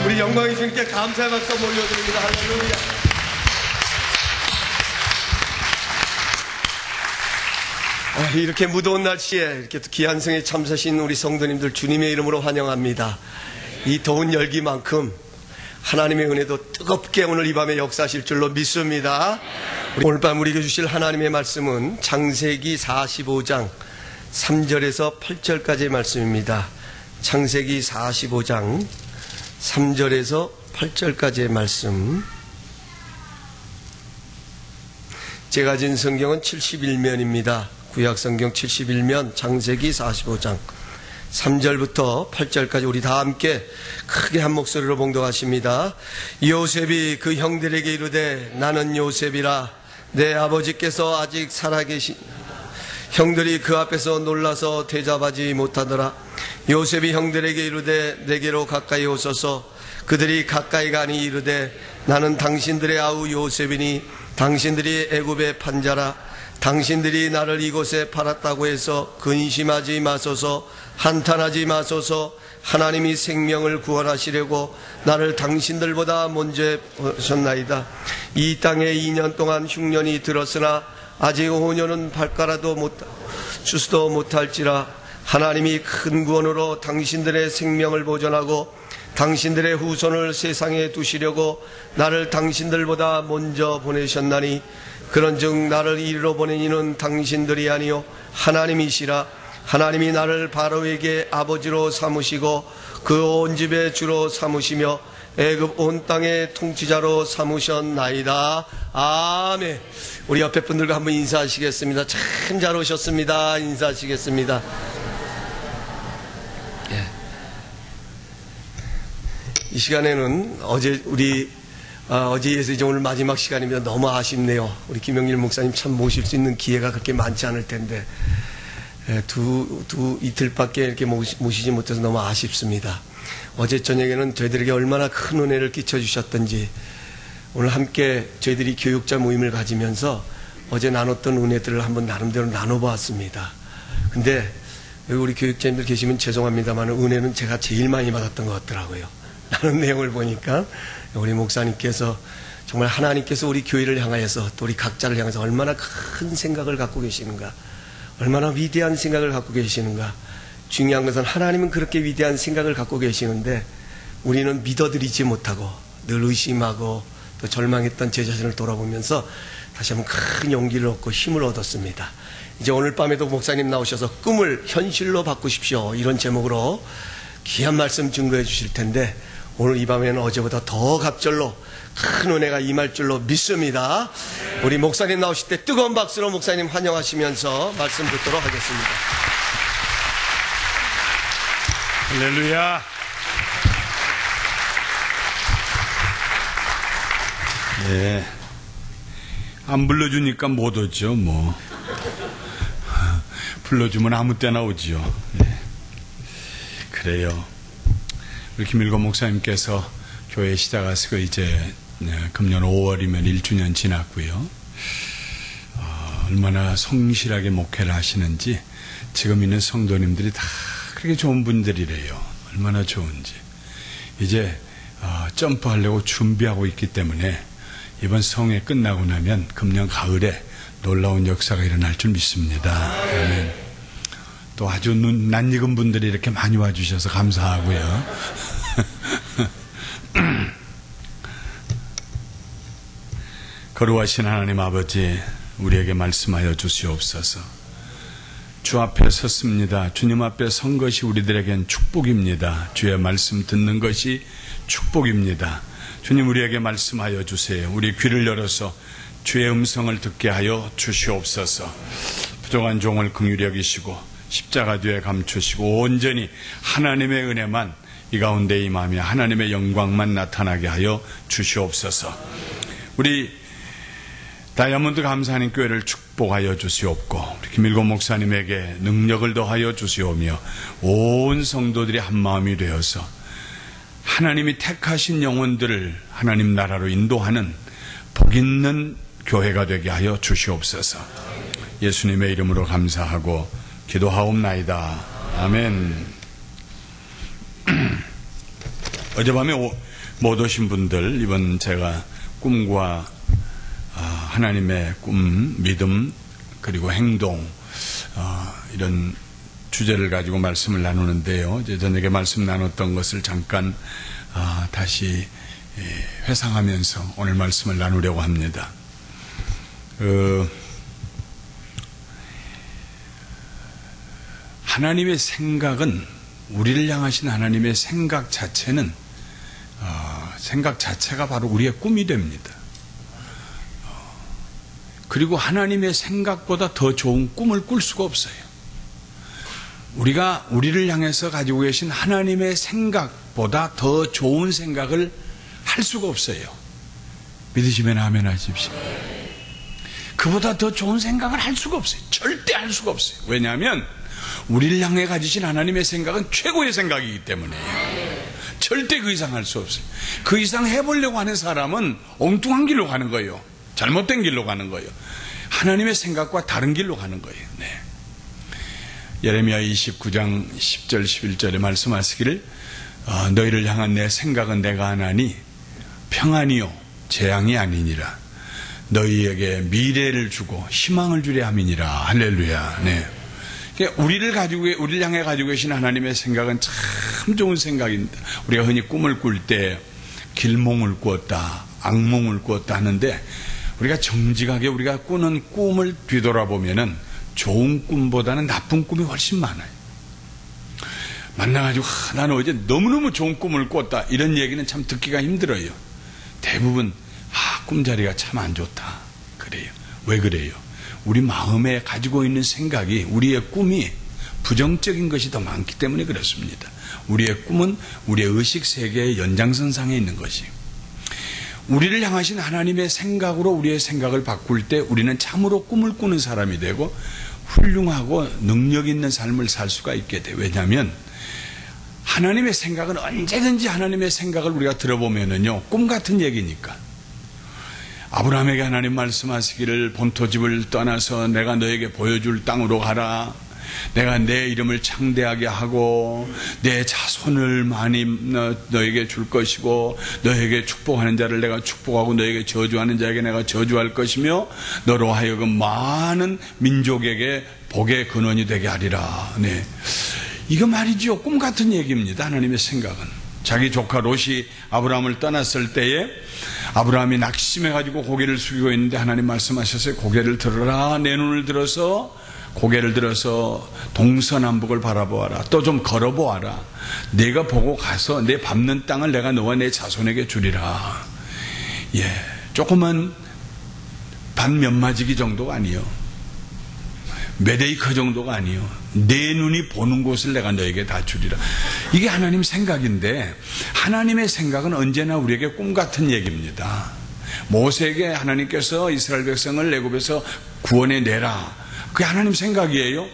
우리 영광의 주님께 감사의 박수 올려드립니다. 할렐루야. 이렇게 무더운 날씨에 이렇게 귀한 성에 참사신 우리 성도님들 주님의 이름으로 환영합니다. 이 더운 열기만큼 하나님의 은혜도 뜨겁게 오늘 이 밤에 역사하실 줄로 믿습니다. 오늘 밤 우리에게 주실 하나님의 말씀은 창세기 45장 3절에서 8절까지의 말씀입니다. 창세기 45장 3절에서 8절까지의 말씀. 제가 진 성경은 71면입니다. 구약성경 71면 창세기 45장 3절부터 8절까지 우리 다 함께 크게 한 목소리로 봉독하십니다. 요셉이 그 형들에게 이르되 나는 요셉이라 내 아버지께서 아직 살아계신 형들이 그 앞에서 놀라서 대답하지 못하더라. 요셉이 형들에게 이르되 내게로 가까이 오소서. 그들이 가까이 가니 이르되 나는 당신들의 아우 요셉이니 당신들이 애굽의 판자라. 당신들이 나를 이곳에 팔았다고 해서 근심하지 마소서. 한탄하지 마소서. 하나님이 생명을 구원하시려고 나를 당신들보다 먼저 보셨나이다. 이 땅에 2년 동안 흉년이 들었으나 아직 5년은 발가라도 주스도 못할지라. 하나님이 큰 구원으로 당신들의 생명을 보존하고 당신들의 후손을 세상에 두시려고 나를 당신들보다 먼저 보내셨나니 그런즉 나를 이리로 보낸 이는 당신들이 아니요 하나님이시라. 하나님이 나를 바로에게 아버지로 삼으시고 그 온 집의 주로 삼으시며 애굽 온 땅의 통치자로 삼으셨나이다. 아멘. 우리 옆에 분들과 한번 인사하시겠습니다. 참 잘 오셨습니다. 인사하시겠습니다. 이 시간에는 어제 어제에서 이제 오늘 마지막 시간입니다. 너무 아쉽네요. 우리 김영길 목사님 참 모실 수 있는 기회가 그렇게 많지 않을 텐데 이틀밖에 이렇게 모시지 못해서 너무 아쉽습니다. 어제 저녁에는 저희들에게 얼마나 큰 은혜를 끼쳐주셨던지 오늘 함께 저희들이 교육자 모임을 가지면서 어제 나눴던 은혜들을 한번 나름대로 나눠보았습니다. 근데 여기 우리 교육자님들 계시면 죄송합니다만 은혜는 제가 제일 많이 받았던 것 같더라고요. 나눈 내용을 보니까 우리 목사님께서 정말 하나님께서 우리 교회를 향하여서 또 우리 각자를 향해서 얼마나 큰 생각을 갖고 계시는가, 얼마나 위대한 생각을 갖고 계시는가. 중요한 것은 하나님은 그렇게 위대한 생각을 갖고 계시는데 우리는 믿어드리지 못하고 늘 의심하고 또 절망했던 제 자신을 돌아보면서 다시 한번 큰 용기를 얻고 힘을 얻었습니다. 이제 오늘 밤에도 목사님 나오셔서 꿈을 현실로 바꾸십시오 이런 제목으로 귀한 말씀 증거해 주실 텐데 오늘 이 밤에는 어제보다 더 갑절로 큰 은혜가 임할 줄로 믿습니다. 우리 목사님 나오실 때 뜨거운 박수로 목사님 환영하시면서 말씀 듣도록 하겠습니다. 할렐루야. 예. 안 불러주니까 못 오죠, 뭐. 불러주면 아무 때나 오지요. 예. 그래요. 우리 김일건 목사님께서 교회 시작하시고 이제 금년 5월이면 1주년 지났고요. 얼마나 성실하게 목회를 하시는지 지금 있는 성도님들이 다 그렇게 좋은 분들이래요. 얼마나 좋은지. 이제 점프하려고 준비하고 있기 때문에 이번 성회 끝나고 나면 금년 가을에 놀라운 역사가 일어날 줄 믿습니다. 아멘. 또 아주 낯익은 분들이 이렇게 많이 와주셔서 감사하고요. 거룩하신 하나님 아버지, 우리에게 말씀하여 주시옵소서. 주 앞에 섰습니다. 주님 앞에 선 것이 우리들에겐 축복입니다. 주의 말씀 듣는 것이 축복입니다. 주님, 우리에게 말씀하여 주세요. 우리 귀를 열어서 주의 음성을 듣게 하여 주시옵소서. 부족한 종을 긍휼히 여기시고 십자가 뒤에 감추시고 온전히 하나님의 은혜만 이 가운데 임하며 하나님의 영광만 나타나게 하여 주시옵소서. 우리 다이아몬드 감사하는 교회를 축복하여 주시옵고 우리 김일건 목사님에게 능력을 더하여 주시오며 온 성도들이 한마음이 되어서 하나님이 택하신 영혼들을 하나님 나라로 인도하는 복 있는 교회가 되게 하여 주시옵소서. 예수님의 이름으로 감사하고 기도하옵나이다. 아멘. 어젯밤에 못 오신 분들, 이번 제가 꿈과 하나님의 꿈, 믿음, 그리고 행동, 이런 주제를 가지고 말씀을 나누는데요. 이제 저녁에 말씀 나눴던 것을 잠깐 다시 회상하면서 오늘 말씀을 나누려고 합니다. 하나님의 생각은, 우리를 향하신 하나님의 생각 자체는 생각 자체가 바로 우리의 꿈이 됩니다. 그리고 하나님의 생각보다 더 좋은 꿈을 꿀 수가 없어요. 우리가 우리를 향해서 가지고 계신 하나님의 생각보다 더 좋은 생각을 할 수가 없어요. 믿으시면 아멘 하십시오. 그보다 더 좋은 생각을 할 수가 없어요. 절대 할 수가 없어요. 왜냐하면 우리를 향해 가지신 하나님의 생각은 최고의 생각이기 때문에 절대 그 이상 할 수 없어요. 그 이상 해보려고 하는 사람은 엉뚱한 길로 가는 거예요. 잘못된 길로 가는 거예요. 하나님의 생각과 다른 길로 가는 거예요. 네. 예레미야 29장 10절 11절에 말씀하시기를 너희를 향한 내 생각은 내가 하나니 평안이요 재앙이 아니니라. 너희에게 미래를 주고 희망을 주려 함이니라. 할렐루야. 네. 우리를 향해 가지고 계신 하나님의 생각은 참 좋은 생각입니다. 우리가 흔히 꿈을 꿀 때 길몽을 꾸었다, 악몽을 꾸었다 하는데, 우리가 정직하게 우리가 꾸는 꿈을 뒤돌아보면은 좋은 꿈보다는 나쁜 꿈이 훨씬 많아요. 만나가지고 나는 어제 너무너무 좋은 꿈을 꿨다, 이런 얘기는 참 듣기가 힘들어요. 대부분 꿈자리가 참 안 좋다 그래요. 왜 그래요? 우리 마음에 가지고 있는 생각이, 우리의 꿈이 부정적인 것이 더 많기 때문에 그렇습니다. 우리의 꿈은 우리의 의식세계의 연장선상에 있는 것이, 우리를 향하신 하나님의 생각으로 우리의 생각을 바꿀 때 우리는 참으로 꿈을 꾸는 사람이 되고 훌륭하고 능력 있는 삶을 살 수가 있게 돼요. 왜냐하면 하나님의 생각은 언제든지, 하나님의 생각을 우리가 들어보면은요, 꿈 같은 얘기니까. 아브라함에게 하나님 말씀하시기를 본토집을 떠나서 내가 너에게 보여줄 땅으로 가라. 내가 내 이름을 창대하게 하고 내 자손을 많이 너에게 줄 것이고 너에게 축복하는 자를 내가 축복하고 너에게 저주하는 자에게 내가 저주할 것이며 너로 하여금 많은 민족에게 복의 근원이 되게 하리라. 네. 이거 말이죠. 꿈 같은 얘기입니다. 하나님의 생각은. 자기 조카 롯이 아브라함을 떠났을 때에 아브라함이 낙심해가지고 고개를 숙이고 있는데 하나님 말씀하셨어요. 고개를 들어라. 내 눈을 들어서, 고개를 들어서 동서남북을 바라보아라. 또 좀 걸어보아라. 내가 보고 가서 내 밟는 땅을 내가 너와 내 자손에게 주리라. 예, 조그만 반 면마지기 정도가 아니요, 몇 에이커 정도가 아니요, 내 눈이 보는 곳을 내가 너에게 다 주리라. 이게 하나님 생각인데, 하나님의 생각은 언제나 우리에게 꿈 같은 얘기입니다. 모세에게 하나님께서 이스라엘 백성을 애굽에서 구원해 내라, 그게 하나님 생각이에요.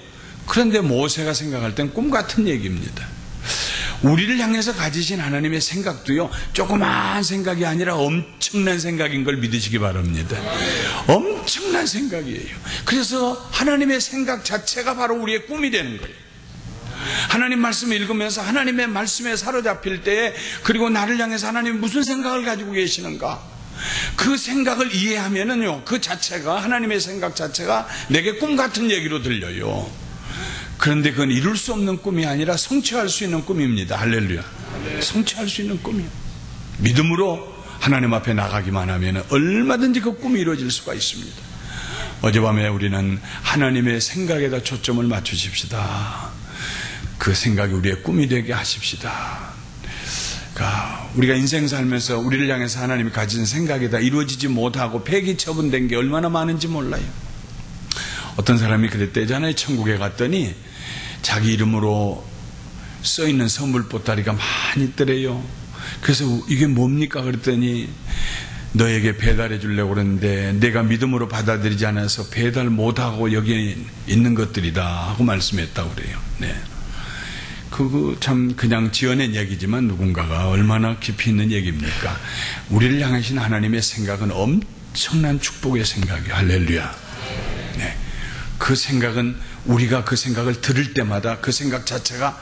그런데 모세가 생각할 땐 꿈 같은 얘기입니다. 우리를 향해서 가지신 하나님의 생각도요, 조그마한 생각이 아니라 엄청난 생각인 걸 믿으시기 바랍니다. 엄청난 생각이에요. 그래서 하나님의 생각 자체가 바로 우리의 꿈이 되는 거예요. 하나님 말씀을 읽으면서 하나님의 말씀에 사로잡힐 때에, 그리고 나를 향해서 하나님이 무슨 생각을 가지고 계시는가, 그 생각을 이해하면은요, 그 자체가, 하나님의 생각 자체가 내게 꿈 같은 얘기로 들려요. 그런데 그건 이룰 수 없는 꿈이 아니라 성취할 수 있는 꿈입니다. 할렐루야. 성취할 수 있는 꿈이요. 믿음으로 하나님 앞에 나가기만 하면 얼마든지 그 꿈이 이루어질 수가 있습니다. 어젯밤에 우리는 하나님의 생각에다 초점을 맞추십시다. 그 생각이 우리의 꿈이 되게 하십시다. 그러니까 우리가 인생 살면서 우리를 향해서 하나님이 가진 생각이 다 이루어지지 못하고 폐기 처분된 게 얼마나 많은지 몰라요. 어떤 사람이 그랬대잖아요. 천국에 갔더니 자기 이름으로 써있는 선물 보따리가 많이 있더래요. 그래서 이게 뭡니까 그랬더니 너에게 배달해 주려고 그러는데 내가 믿음으로 받아들이지 않아서 배달 못하고 여기 있는 것들이다 하고 말씀했다고 그래요. 네. 그거 참 그냥 지어낸 얘기지만 누군가가 얼마나 깊이 있는 얘기입니까? 우리를 향하신 하나님의 생각은 엄청난 축복의 생각이에요. 할렐루야. 네. 그 생각은 우리가 그 생각을 들을 때마다 그 생각 자체가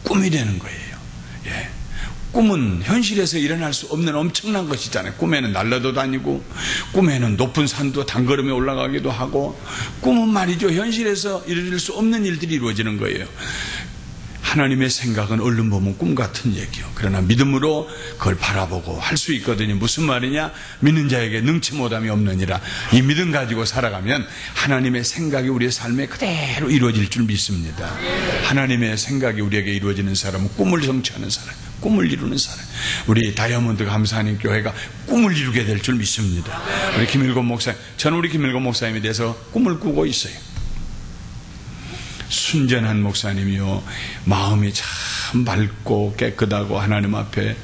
꿈이 되는 거예요. 예. 꿈은 현실에서 일어날 수 없는 엄청난 것이잖아요. 꿈에는 날라도 다니고, 꿈에는 높은 산도 단걸음에 올라가기도 하고, 꿈은 말이죠, 현실에서 이루어질 수 없는 일들이 이루어지는 거예요. 하나님의 생각은 얼른 보면 꿈 같은 얘기요. 그러나 믿음으로 그걸 바라보고 할 수 있거든요. 무슨 말이냐? 믿는 자에게 능치 못함이 없느니라. 이 믿음 가지고 살아가면 하나님의 생각이 우리의 삶에 그대로 이루어질 줄 믿습니다. 하나님의 생각이 우리에게 이루어지는 사람은 꿈을 성취하는 사람, 꿈을 이루는 사람. 우리 다이아몬드 감사하는 교회가 꿈을 이루게 될 줄 믿습니다. 우리 김일곤 목사님, 저는 우리 김일곤 목사님에 대해서 꿈을 꾸고 있어요. 순전한 목사님이요, 마음이 참 맑고 깨끗하고 하나님 앞에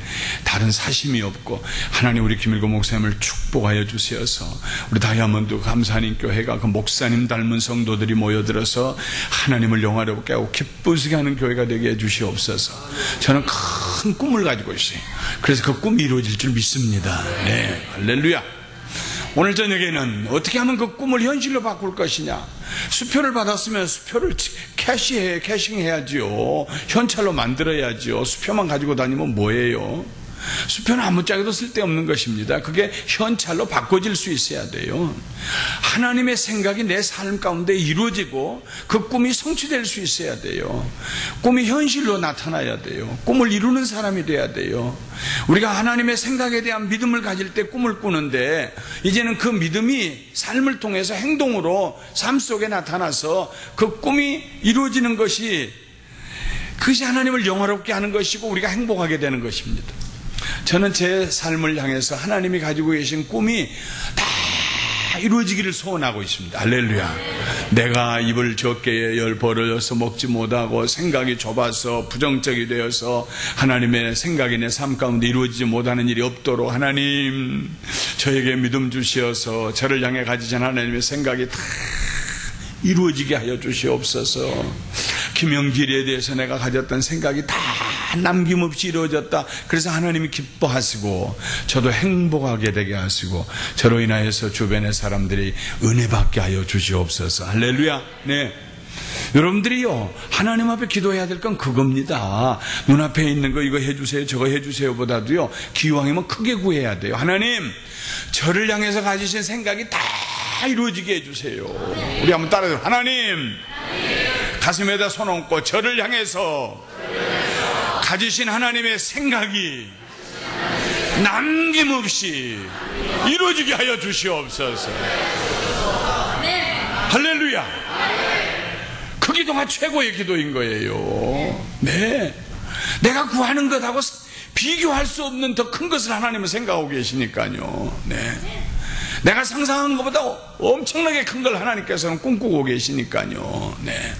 다른 사심이 없고, 하나님 우리 김일곤 목사님을 축복하여 주시어서 우리 다이아몬드 감사하는 교회가 그 목사님 닮은 성도들이 모여들어서 하나님을 영화롭게 하고 기쁘시게 하는 교회가 되게 해주시옵소서. 저는 큰 꿈을 가지고 있어요. 그래서 그 꿈이 이루어질 줄 믿습니다. 네, 할렐루야. 오늘 저녁에는 어떻게 하면 그 꿈을 현실로 바꿀 것이냐. 수표를 받았으면 수표를 캐싱해야지요. 현찰로 만들어야지요. 수표만 가지고 다니면 뭐예요? 수표는 아무짝에도 쓸데없는 것입니다. 그게 현찰로 바꿔질 수 있어야 돼요. 하나님의 생각이 내 삶 가운데 이루어지고 그 꿈이 성취될 수 있어야 돼요. 꿈이 현실로 나타나야 돼요. 꿈을 이루는 사람이 돼야 돼요. 우리가 하나님의 생각에 대한 믿음을 가질 때 꿈을 꾸는데, 이제는 그 믿음이 삶을 통해서 행동으로 삶 속에 나타나서 그 꿈이 이루어지는 것이, 그것이 하나님을 영화롭게 하는 것이고 우리가 행복하게 되는 것입니다. 저는 제 삶을 향해서 하나님이 가지고 계신 꿈이 다 이루어지기를 소원하고 있습니다. 할렐루야. 내가 입을 적게에 열 벌어져서 먹지 못하고 생각이 좁아서 부정적이 되어서 하나님의 생각이 내 삶 가운데 이루어지지 못하는 일이 없도록 하나님 저에게 믿음 주시어서 저를 향해 가지신 하나님의 생각이 다 이루어지게 하여 주시옵소서. 김영길에 대해서 내가 가졌던 생각이 다 남김없이 이루어졌다. 그래서 하나님이 기뻐하시고 저도 행복하게 되게 하시고 저로 인하여서 주변의 사람들이 은혜 받게 하여 주시옵소서. 할렐루야. 네. 여러분들이요, 하나님 앞에 기도해야 될 건 그겁니다. 눈앞에 있는 거 이거 해주세요 저거 해주세요 보다도요, 기왕이면 크게 구해야 돼요. 하나님, 저를 향해서 가지신 생각이 다 이루어지게 해주세요. 우리 한번 따라해요. 하나님, 가슴에다 손 얹고 저를 향해서 가지신 하나님의 생각이 남김없이 이루어지게 하여 주시옵소서. 할렐루야. 그 기도가 최고의 기도인 거예요. 네, 내가 구하는 것하고 비교할 수 없는 더 큰 것을 하나님은 생각하고 계시니까요. 네, 내가 상상한 것보다 엄청나게 큰 걸 하나님께서는 꿈꾸고 계시니까요. 네,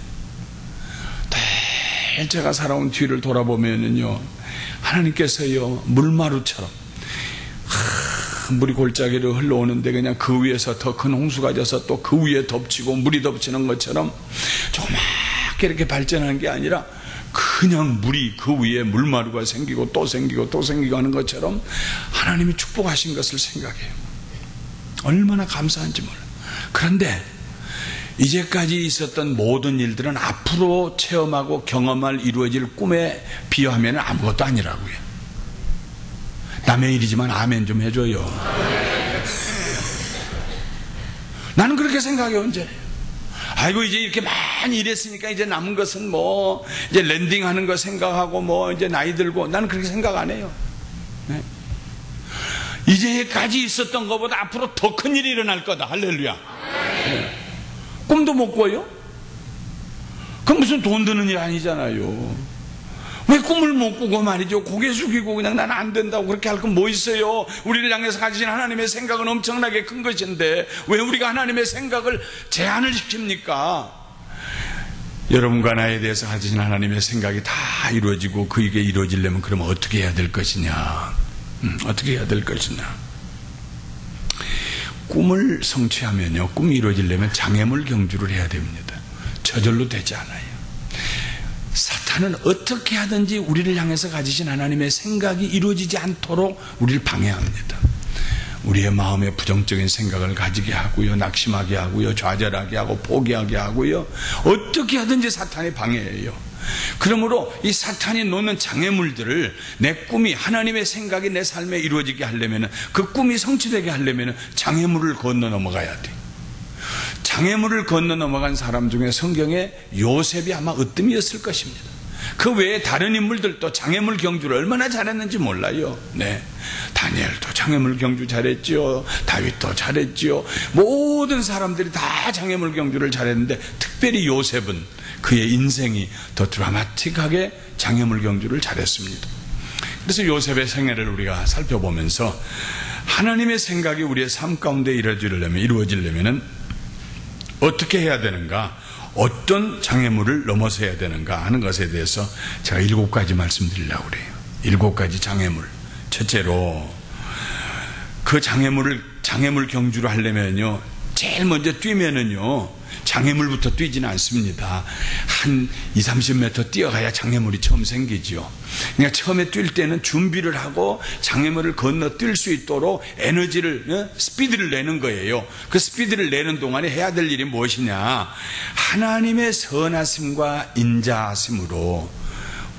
제가 살아온 뒤를 돌아보면은요, 하나님께서요, 물마루처럼 물이 골짜기로 흘러오는데 그냥 그 위에서 더 큰 홍수가 져서 또 그 위에 덮치고 물이 덮치는 것처럼 조그맣게 이렇게 발전하는 게 아니라 그냥 물이 그 위에 물마루가 생기고 또 생기고 또 생기고 하는 것처럼 하나님이 축복하신 것을 생각해요. 얼마나 감사한지 몰라요. 그런데 이제까지 있었던 모든 일들은 앞으로 체험하고 경험할 이루어질 꿈에 비유하면 아무것도 아니라고요. 남의 일이지만 아멘 좀 해줘요. 나는 그렇게 생각해요. 언제 아이고 이제 이렇게 많이 일했으니까 이제 남은 것은 뭐 이제 랜딩하는 거 생각하고 뭐 이제 나이 들고, 나는 그렇게 생각 안 해요. 네. 이제까지 있었던 것보다 앞으로 더 큰 일이 일어날 거다. 할렐루야. 네. 꿈도 못 꿔요? 그럼 무슨 돈 드는 일 아니잖아요. 왜 꿈을 못 꾸고 말이죠, 고개 숙이고 그냥 나는 안 된다고 그렇게 할 건 뭐 있어요? 우리를 향해서 가지신 하나님의 생각은 엄청나게 큰 것인데 왜 우리가 하나님의 생각을 제한을 시킵니까? 여러분과 나에 대해서 가지신 하나님의 생각이 다 이루어지고 그게 이루어지려면 그러면 어떻게 해야 될 것이냐? 어떻게 해야 될 것이냐? 꿈을 성취하면요, 꿈이 이루어지려면 장애물 경주를 해야 됩니다. 저절로 되지 않아요. 사탄은 어떻게 하든지 우리를 향해서 가지신 하나님의 생각이 이루어지지 않도록 우리를 방해합니다. 우리의 마음에 부정적인 생각을 가지게 하고요, 낙심하게 하고요, 좌절하게 하고 포기하게 하고요, 어떻게 하든지 사탄이 방해해요. 그러므로 이 사탄이 놓는 장애물들을 내 꿈이, 하나님의 생각이 내 삶에 이루어지게 하려면, 그 꿈이 성취되게 하려면 장애물을 건너 넘어가야 돼. 장애물을 건너 넘어간 사람 중에 성경에 요셉이 아마 으뜸이었을 것입니다. 그 외에 다른 인물들도 장애물 경주를 얼마나 잘했는지 몰라요. 네, 다니엘도 장애물 경주 잘했지요. 다윗도 잘했지요. 모든 사람들이 다 장애물 경주를 잘했는데, 특별히 요셉은 그의 인생이 더 드라마틱하게 장애물 경주를 잘했습니다. 그래서 요셉의 생애를 우리가 살펴보면서 하나님의 생각이 우리의 삶 가운데 이루어지려면 어떻게 해야 되는가, 어떤 장애물을 넘어서야 되는가 하는 것에 대해서 제가 7가지 말씀드리려고 그래요. 7가지 장애물. 첫째로, 그 장애물 경주를 하려면요, 제일 먼저 뛰면은요, 장애물부터 뛰지는 않습니다. 한 20-30m 뛰어가야 장애물이 처음 생기죠. 그러니까 처음에 뛸 때는 준비를 하고 장애물을 건너 뛸 수 있도록 에너지를, 스피드를 내는 거예요. 그 스피드를 내는 동안에 해야 될 일이 무엇이냐, 하나님의 선하심과 인자하심으로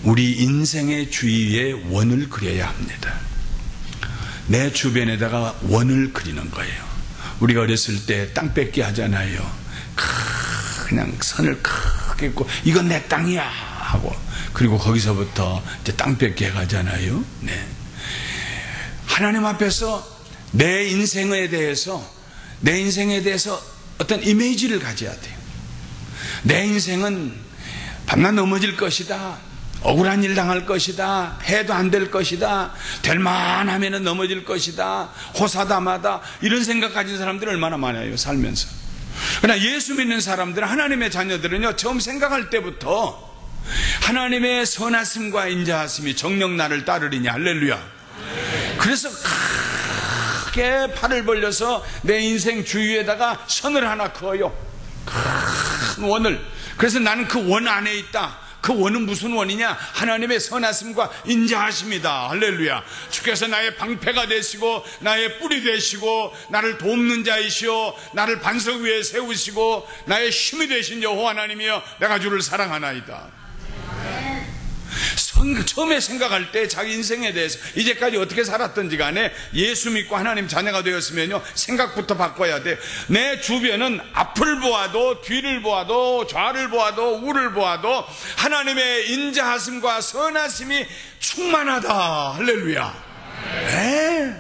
우리 인생의 주위에 원을 그려야 합니다. 내 주변에다가 원을 그리는 거예요. 우리가 어렸을 때 땅 뺏기 하잖아요. 그냥 선을 크게 긋고 이건 내 땅이야 하고, 그리고 거기서부터 이제 땅 뺏기 해가잖아요. 네. 하나님 앞에서 내 인생에 대해서 어떤 이미지를 가져야 돼요. 내 인생은 밤낮 넘어질 것이다, 억울한 일 당할 것이다, 해도 안 될 것이다, 될 만하면 넘어질 것이다, 호사다마다, 이런 생각 가진 사람들이 얼마나 많아요, 살면서. 그러나 예수 믿는 사람들, 하나님의 자녀들은요, 처음 생각할 때부터 하나님의 선하심과 인자하심이 정녕 나를 따르리냐. 할렐루야. 그래서 크게 팔을 벌려서 내 인생 주위에다가 선을 하나 그어요. 큰 원을. 그래서 나는 그 원 안에 있다. 그 원은 무슨 원이냐? 하나님의 선하심과 인자하심이다. 할렐루야. 주께서 나의 방패가 되시고 나의 뿔이 되시고 나를 돕는 자이시오, 나를 반석 위에 세우시고 나의 힘이 되신 여호와 하나님이여, 내가 주를 사랑하나이다. 처음에 생각할 때 자기 인생에 대해서 이제까지 어떻게 살았던지 간에 예수 믿고 하나님 자녀가 되었으면요, 생각부터 바꿔야 돼. 내 주변은 앞을 보아도 뒤를 보아도 좌를 보아도 우를 보아도 하나님의 인자하심과 선하심이 충만하다. 할렐루야. 네.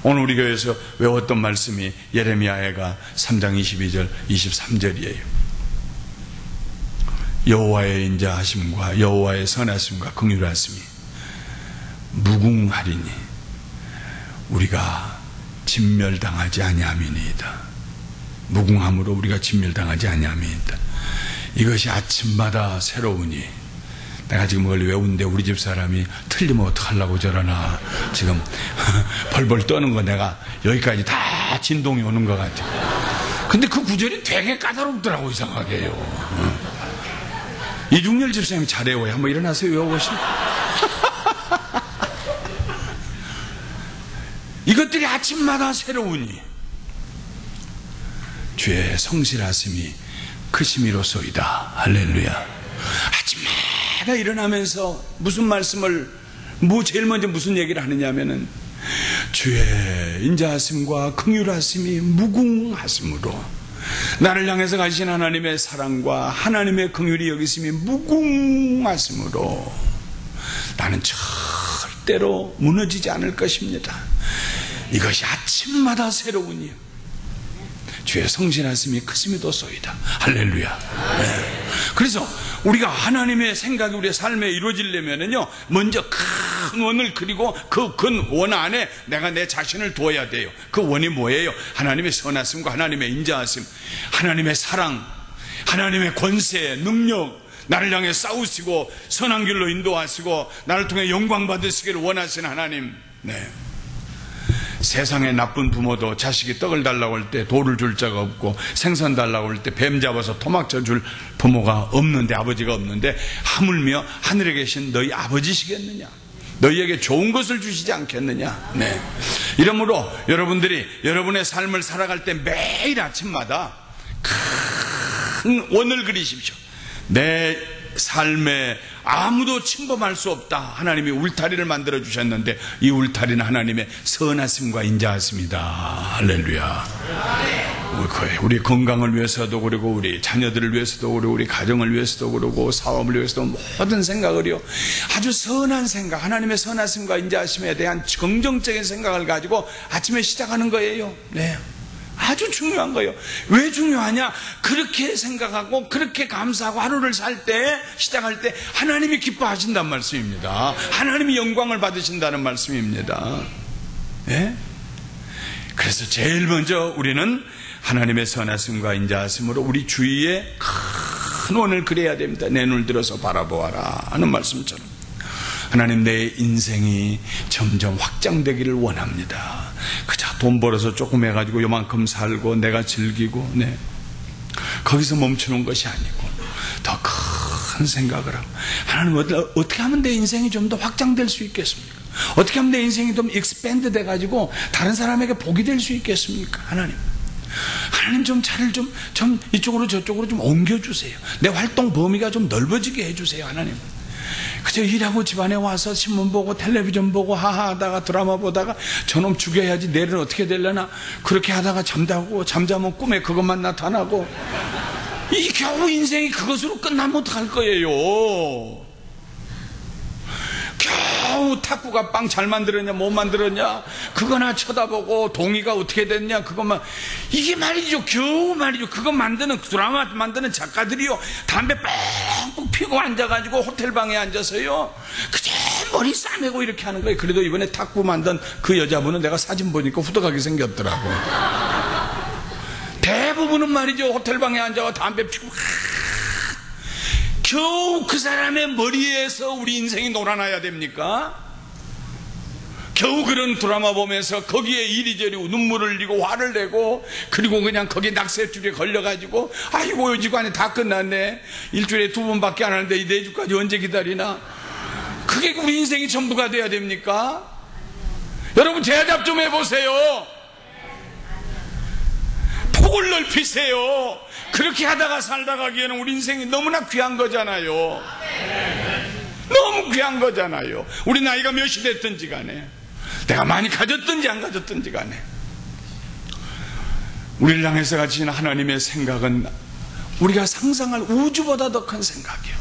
오늘 우리 교회에서 외웠던 말씀이 예레미야가 3장 22절 23절이에요 여호와의 인자하심과 여호와의 선하심과 긍휼하심이 무궁하리니 우리가 진멸당하지 아니함이니이다. 무궁함으로 우리가 진멸당하지 아니함이니이다. 이것이 아침마다 새로우니. 내가 지금 그걸 외우는데 우리 집 사람이 틀리면 어떡하려고 저러나 지금 벌벌 떠는 거 내가 여기까지 다 진동이 오는 것 같아. 근데 그 구절이 되게 까다롭더라고, 이상하게요. 이중렬 집사님이 잘 외워요. 한번 일어나세요. 외워보시죠. 이것들이 아침마다 새로우니 주의 성실하심이 크심이로소이다. 할렐루야. 아침마다 일어나면서 무슨 말씀을, 제일 먼저 무슨 얘기를 하느냐 하면은 주의 인자하심과 긍휼하심이 무궁하심으로, 나를 향해서 가신 하나님의 사랑과 하나님의 긍휼이 여기심이 무궁하심으로 나는 절대로 무너지지 않을 것입니다. 이것이 아침마다 새로우니 주의 성실하심이 크심이도소이다. 할렐루야. 네. 그래서 우리가 하나님의 생각이 우리의 삶에 이루어지려면요, 먼저 큰 원을 그리고 그 큰 원 안에 내가 내 자신을 두어야 돼요. 그 원이 뭐예요? 하나님의 선하심과 하나님의 인자하심, 하나님의 사랑, 하나님의 권세, 능력, 나를 향해 싸우시고 선한 길로 인도하시고 나를 통해 영광 받으시기를 원하시는 하나님. 네. 세상에 나쁜 부모도 자식이 떡을 달라고 할 때 돌을 줄 자가 없고, 생선 달라고 할 때 뱀 잡아서 토막쳐 줄 부모가 없는데, 아버지가 없는데, 하물며 하늘에 계신 너희 아버지시겠느냐? 너희에게 좋은 것을 주시지 않겠느냐? 네. 이러므로 여러분들이 여러분의 삶을 살아갈 때 매일 아침마다 큰 원을 그리십시오. 내 삶에 아무도 침범할 수 없다. 하나님이 울타리를 만들어 주셨는데 이 울타리는 하나님의 선하심과 인자하심이다. 할렐루야. 우리 건강을 위해서도 그러고 우리 자녀들을 위해서도 그러고 우리 가정을 위해서도 그러고 사업을 위해서도 모든 생각을요, 아주 선한 생각, 하나님의 선하심과 인자하심에 대한 긍정적인 생각을 가지고 아침에 시작하는 거예요. 네, 아주 중요한 거예요. 왜 중요하냐? 그렇게 생각하고 그렇게 감사하고 하루를 살 때, 시작할 때 하나님이 기뻐하신다는 말씀입니다. 하나님이 영광을 받으신다는 말씀입니다. 네? 그래서 제일 먼저 우리는 하나님의 선하심과 인자하심으로 우리 주위에 큰 원을 그려야 됩니다. 내 눈을 들어서 바라보아라 하는 말씀처럼 하나님, 내 인생이 점점 확장되기를 원합니다. 그저 돈 벌어서 조금 해가지고 요만큼 살고 내가 즐기고, 네, 거기서 멈추는 것이 아니고 더 큰 생각을 하고, 하나님 어떻게 하면 내 인생이 좀 더 확장될 수 있겠습니까? 어떻게 하면 내 인생이 좀 익스팬드 돼가지고 다른 사람에게 복이 될 수 있겠습니까? 하나님 좀 차를 좀 이쪽으로 저쪽으로 좀 옮겨주세요. 내 활동 범위가 좀 넓어지게 해주세요. 하나님, 그저 일하고 집안에 와서 신문 보고 텔레비전 보고 하하하다가 드라마 보다가 저놈 죽여야지 내일은 어떻게 되려나, 그렇게 하다가 잠자면 꿈에 그것만 나타나고, 이 겨우 인생이 그것으로 끝나면 어떡할 거예요? 겨우 탁구가 빵 잘 만들었냐 못 만들었냐 그거나 쳐다보고, 동의가 어떻게 됐냐 그것만, 이게 말이죠. 겨우 말이죠. 그거 만드는, 드라마 만드는 작가들이요, 담배 뻥뻥 피고 앉아가지고 호텔방에 앉아서요 그저 머리 싸매고 이렇게 하는 거예요. 그래도 이번에 탁구 만든 그 여자분은 내가 사진 보니까 후덕하게 생겼더라고. 대부분은 말이죠, 호텔방에 앉아서 담배 피고, 겨우 그 사람의 머리에서 우리 인생이 놀아나야 됩니까? 겨우 그런 드라마 보면서 거기에 이리저리 눈물을 흘리고 화를 내고, 그리고 그냥 거기 낙세줄에 걸려가지고 아이고 이 집안에 다 끝났네, 일주일에 2번밖에 안 하는데 이 4주까지 언제 기다리나, 그게 우리 인생이 전부가 돼야 됩니까? 여러분 대답 좀 해보세요. 폭을 넓히세요. 그렇게 하다가 살다 가기에는 우리 인생이 너무나 귀한 거잖아요. 너무 귀한 거잖아요. 우리 나이가 몇이 됐든지 간에, 내가 많이 가졌든지 안 가졌든지 간에, 우리를 향해서 가진 하나님의 생각은 우리가 상상할 우주보다 더 큰 생각이에요.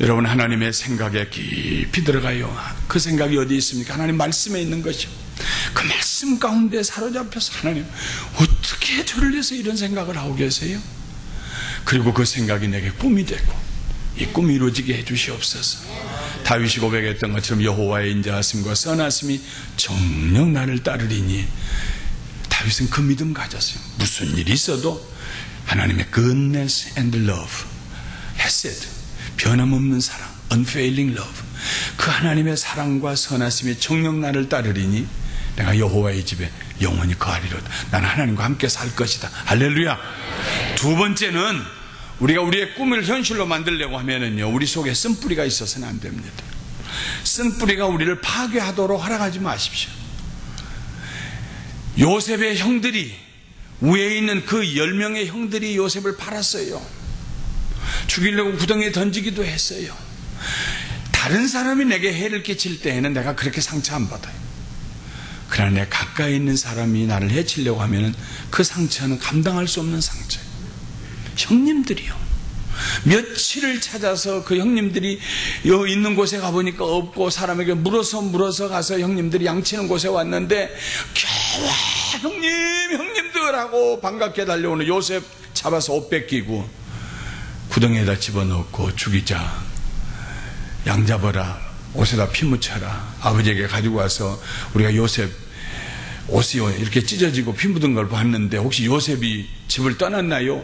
여러분, 하나님의 생각에 깊이 들어가요. 그 생각이 어디 있습니까? 하나님 말씀에 있는 것이요. 그 말씀 가운데 사로잡혀서 하나님 어떻게 저를 위해서 이런 생각을 하고 계세요? 그리고 그 생각이 내게 꿈이 되고 이 꿈이 이루어지게 해주시옵소서. 다윗이 고백했던 것처럼 여호와의 인자하심과 선하심이 정녕 나를 따르리니, 다윗은 그 믿음 가졌어요. 무슨 일이 있어도 하나님의 goodness and love, 헤세드, 변함없는 사랑, unfailing love, 그 하나님의 사랑과 선하심이 정녕 나를 따르리니 내가 여호와의 집에 영원히 거하리로다. 나는 하나님과 함께 살 것이다. 할렐루야. 두 번째는, 우리가 우리의 꿈을 현실로 만들려고 하면은요, 우리 속에 쓴뿌리가 있어서는 안 됩니다. 쓴뿌리가 우리를 파괴하도록 허락하지 마십시오. 요셉의 형들이, 위에 있는 그 10명의 형들이 요셉을 팔았어요. 죽이려고 구덩이에 던지기도 했어요. 다른 사람이 내게 해를 끼칠 때에는 내가 그렇게 상처 안 받아요. 그러나 내 가까이 있는 사람이 나를 해치려고 하면 그 상처는 감당할 수 없는 상처예요. 형님들이요, 며칠을 찾아서 그 형님들이 있는 곳에 가보니까 없고, 사람에게 물어서 가서 형님들이 양치는 곳에 왔는데, 겨우 형님들 하고 반갑게 달려오는 요셉 잡아서 옷 뺏기고 구덩이에다 집어넣고, 죽이자, 양 잡아라, 옷에다 피 묻혀라, 아버지에게 가지고 와서 우리가 요셉 옷이 이렇게 찢어지고 피 묻은 걸 봤는데 혹시 요셉이 집을 떠났나요?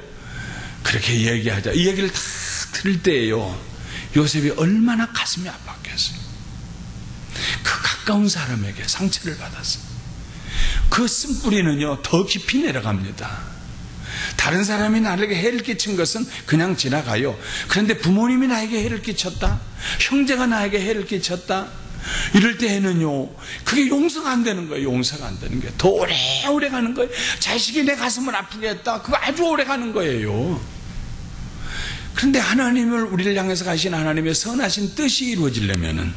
그렇게 얘기하자. 이 얘기를 다 들을 때예요, 요셉이 얼마나 가슴이 아팠겠어요. 그 가까운 사람에게 상처를 받았어요. 그 쓴뿌리는요 더 깊이 내려갑니다. 다른 사람이 나에게 해를 끼친 것은 그냥 지나가요. 그런데 부모님이 나에게 해를 끼쳤다, 형제가 나에게 해를 끼쳤다, 이럴 때에는요 그게 용서가 안 되는 거예요. 용서가 안 되는 게 더 오래 가는 거예요. 자식이 내 가슴을 아프게 했다, 그거 아주 오래 가는 거예요. 그런데 하나님을 우리를 향해서 가신 하나님의 선하신 뜻이 이루어지려면은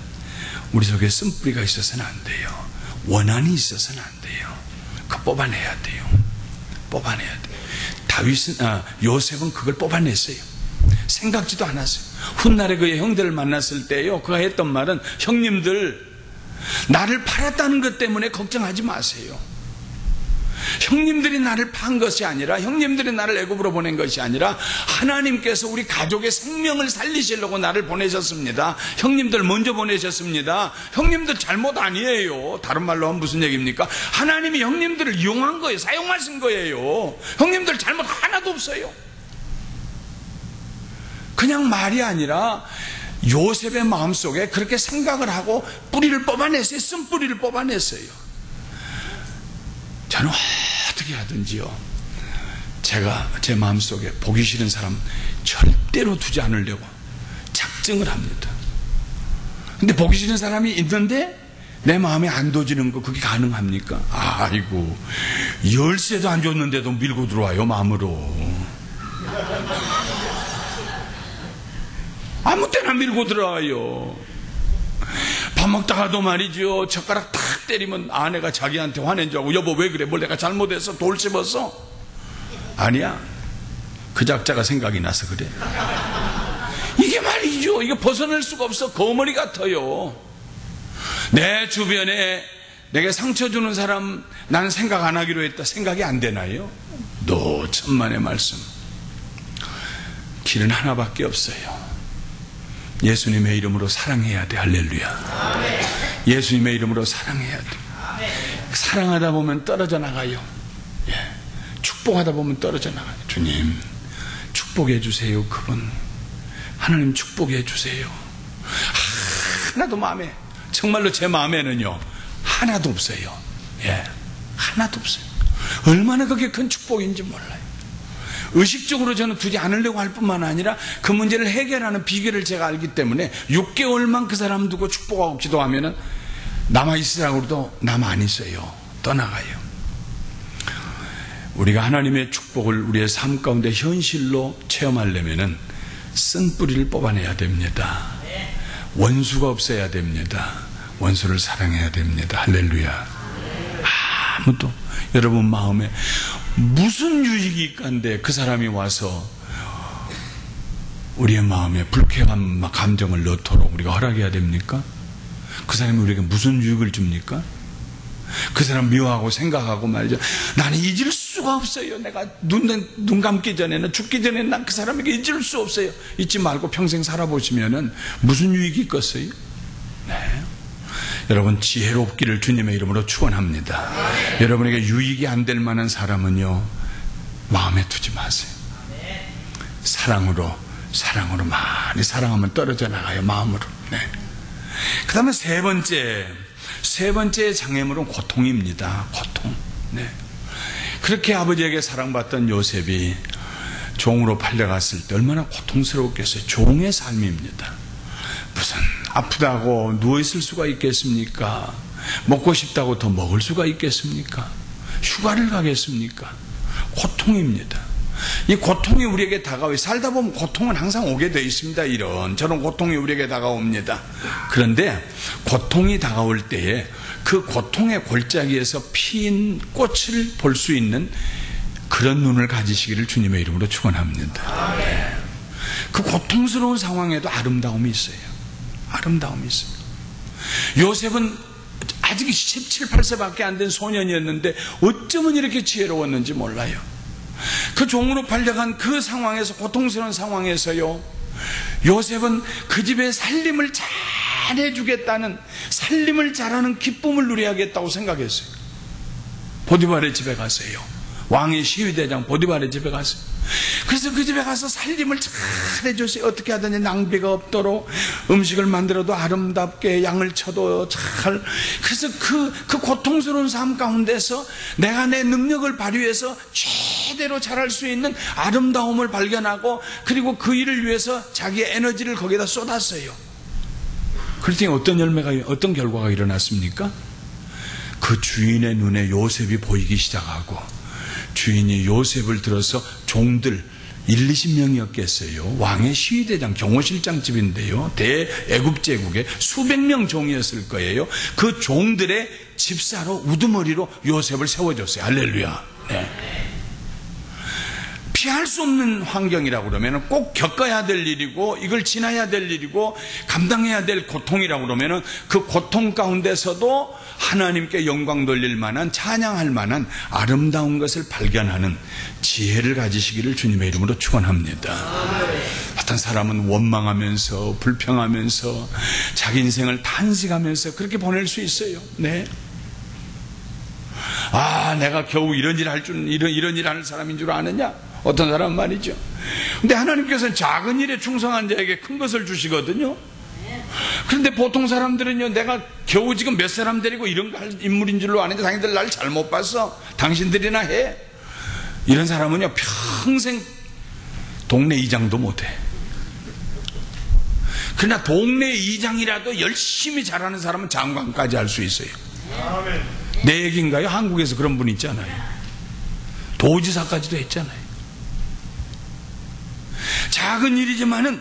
우리 속에 쓴뿌리가 있어서는 안 돼요. 원한이 있어서는 안 돼요. 그거 뽑아내야 돼요. 뽑아내야 돼요. 요셉은 그걸 뽑아냈어요. 생각지도 않았어요. 훗날에 그의 형들을 만났을 때요, 그가 했던 말은, 형님들 나를 팔았다는 것 때문에 걱정하지 마세요. 형님들이 나를 판 것이 아니라, 형님들이 나를 애굽으로 보낸 것이 아니라 하나님께서 우리 가족의 생명을 살리시려고 나를 보내셨습니다. 형님들 먼저 보내셨습니다. 형님들 잘못 아니에요. 다른 말로 하면 무슨 얘기입니까? 하나님이 형님들을 이용한 거예요. 사용하신 거예요. 형님들 잘못 하나도 없어요. 그냥 말이 아니라 요셉의 마음속에 그렇게 생각을 하고 뿌리를 뽑아냈어요. 쓴뿌리를 뽑아냈어요. 저는 어떻게 하든지요, 제가 제 마음속에 보기 싫은 사람 절대로 두지 않으려고 작정을 합니다. 근데 보기 싫은 사람이 있는데 내 마음에 안 둬지는 거, 그게 가능합니까? 아이고, 열쇠도 안 줬는데도 밀고 들어와요, 마음으로. 아무 때나 밀고 들어와요. 밥 먹다가도 말이죠, 젓가락 탁 때리면 아내가 자기한테 화낸 줄 알고, 여보 왜 그래? 뭘 내가 잘못해서 돌 씹었어? 아니야, 그 작자가 생각이 나서 그래. 이게 말이죠, 이거 벗어날 수가 없어. 거머리 같아요. 내 주변에 내게 상처 주는 사람 나는 생각 안 하기로 했다, 생각이 안 되나요? 너 천만의 말씀. 길은 하나밖에 없어요. 예수님의 이름으로 사랑해야 돼. 할렐루야. 예수님의 이름으로 사랑해야 돼. 사랑하다 보면 떨어져 나가요. 예. 축복하다 보면 떨어져 나가요. 주님 축복해 주세요. 그분 하나님 축복해 주세요. 하나도 마음에, 정말로 제 마음에는요 하나도 없어요. 예, 하나도 없어요. 얼마나 그게 큰 축복인지 몰라요. 의식적으로 저는 두지 않으려고 할 뿐만 아니라 그 문제를 해결하는 비결을 제가 알기 때문에 6개월만 그 사람 두고 축복하고 기도하면은 남아있으라고 해도 남아 안 있어요. 떠나가요. 우리가 하나님의 축복을 우리의 삶 가운데 현실로 체험하려면은 쓴 뿌리를 뽑아내야 됩니다. 원수가 없어야 됩니다. 원수를 사랑해야 됩니다. 할렐루야. 아무도 여러분 마음에 무슨 유익이 있간데 그 사람이 와서 우리의 마음에 불쾌한 감정을 넣도록 우리가 허락해야 됩니까? 그 사람이 우리에게 무슨 유익을 줍니까? 그 사람 미워하고 생각하고 말이죠, 나는 잊을 수가 없어요. 내가 눈 감기 전에는, 죽기 전에는 난 그 사람에게 잊을 수 없어요. 잊지 말고 평생 살아보시면은 무슨 유익이 있겠어요? 네. 여러분 지혜롭기를 주님의 이름으로 축원합니다. 여러분에게 유익이 안 될 만한 사람은요 마음에 두지 마세요. 사랑으로 많이 사랑하면 떨어져 나가요, 마음으로. 네. 그 다음에 세 번째 장애물은 고통입니다. 고통. 네. 그렇게 아버지에게 사랑받던 요셉이 종으로 팔려갔을 때 얼마나 고통스러웠겠어요. 종의 삶입니다. 무슨 아프다고 누워있을 수가 있겠습니까? 먹고 싶다고 더 먹을 수가 있겠습니까? 휴가를 가겠습니까? 고통입니다. 이 고통이 우리에게 다가와요. 살다 보면 고통은 항상 오게 되어 있습니다. 이런저런 고통이 우리에게 다가옵니다. 그런데 고통이 다가올 때에 그 고통의 골짜기에서 핀 꽃을 볼 수 있는 그런 눈을 가지시기를 주님의 이름으로 축원합니다. 네. 그 고통스러운 상황에도 아름다움이 있어요. 아름다움이 있어요. 요셉은 아직 17, 18세밖에 안 된 소년이었는데 어쩌면 이렇게 지혜로웠는지 몰라요. 그 종으로 팔려간 그 상황에서, 고통스러운 상황에서요, 요셉은 그 집에 살림을 잘 해주겠다는, 살림을 잘하는 기쁨을 누려야겠다고 생각했어요. 보디발의 집에 갔어요. 왕의 시위대장 보디발의 집에 갔어요. 그래서 그 집에 가서 살림을 잘 해줬어요. 어떻게 하든지 낭비가 없도록 음식을 만들어도 아름답게, 양을 쳐도 잘. 그래서 그 고통스러운 삶 가운데서 내가 내 능력을 발휘해서 최대로 잘할 수 있는 아름다움을 발견하고, 그리고 그 일을 위해서 자기의 에너지를 거기다 쏟았어요. 그랬더니 어떤 결과가 일어났습니까? 그 주인의 눈에 요셉이 보이기 시작하고, 주인이 요셉을 들어서 종들 20명이었겠어요. 왕의 시위대장 경호실장 집인데요. 대애굽제국에 수백 명 종이었을 거예요. 그 종들의 집사로 우두머리로 요셉을 세워줬어요. 할렐루야. 네. 피할 수 없는 환경이라고 그러면 꼭 겪어야 될 일이고 이걸 지나야 될 일이고 감당해야 될 고통이라고 그러면 그 고통 가운데서도 하나님께 영광 돌릴 만한 찬양할 만한 아름다운 것을 발견하는 지혜를 가지시기를 주님의 이름으로 축원합니다. 어떤 사람은 원망하면서 불평하면서 자기 인생을 탄식하면서 그렇게 보낼 수 있어요. 네. 아, 내가 겨우 이런 일 하는 사람인 줄 아느냐? 어떤 사람은 말이죠. 근데 하나님께서는 작은 일에 충성한 자에게 큰 것을 주시거든요. 그런데 보통 사람들은요, 내가 겨우 지금 몇 사람 데리고 이런 거 할 인물인 줄로 아는데 당신들 날 잘못 봤어. 당신들이나 해. 이런 사람은요, 평생 동네 이장도 못해. 그러나 동네 이장이라도 열심히 잘하는 사람은 장관까지 할 수 있어요. 내 얘기인가요? 한국에서 그런 분 있잖아요. 도지사까지도 했잖아요. 작은 일이지만은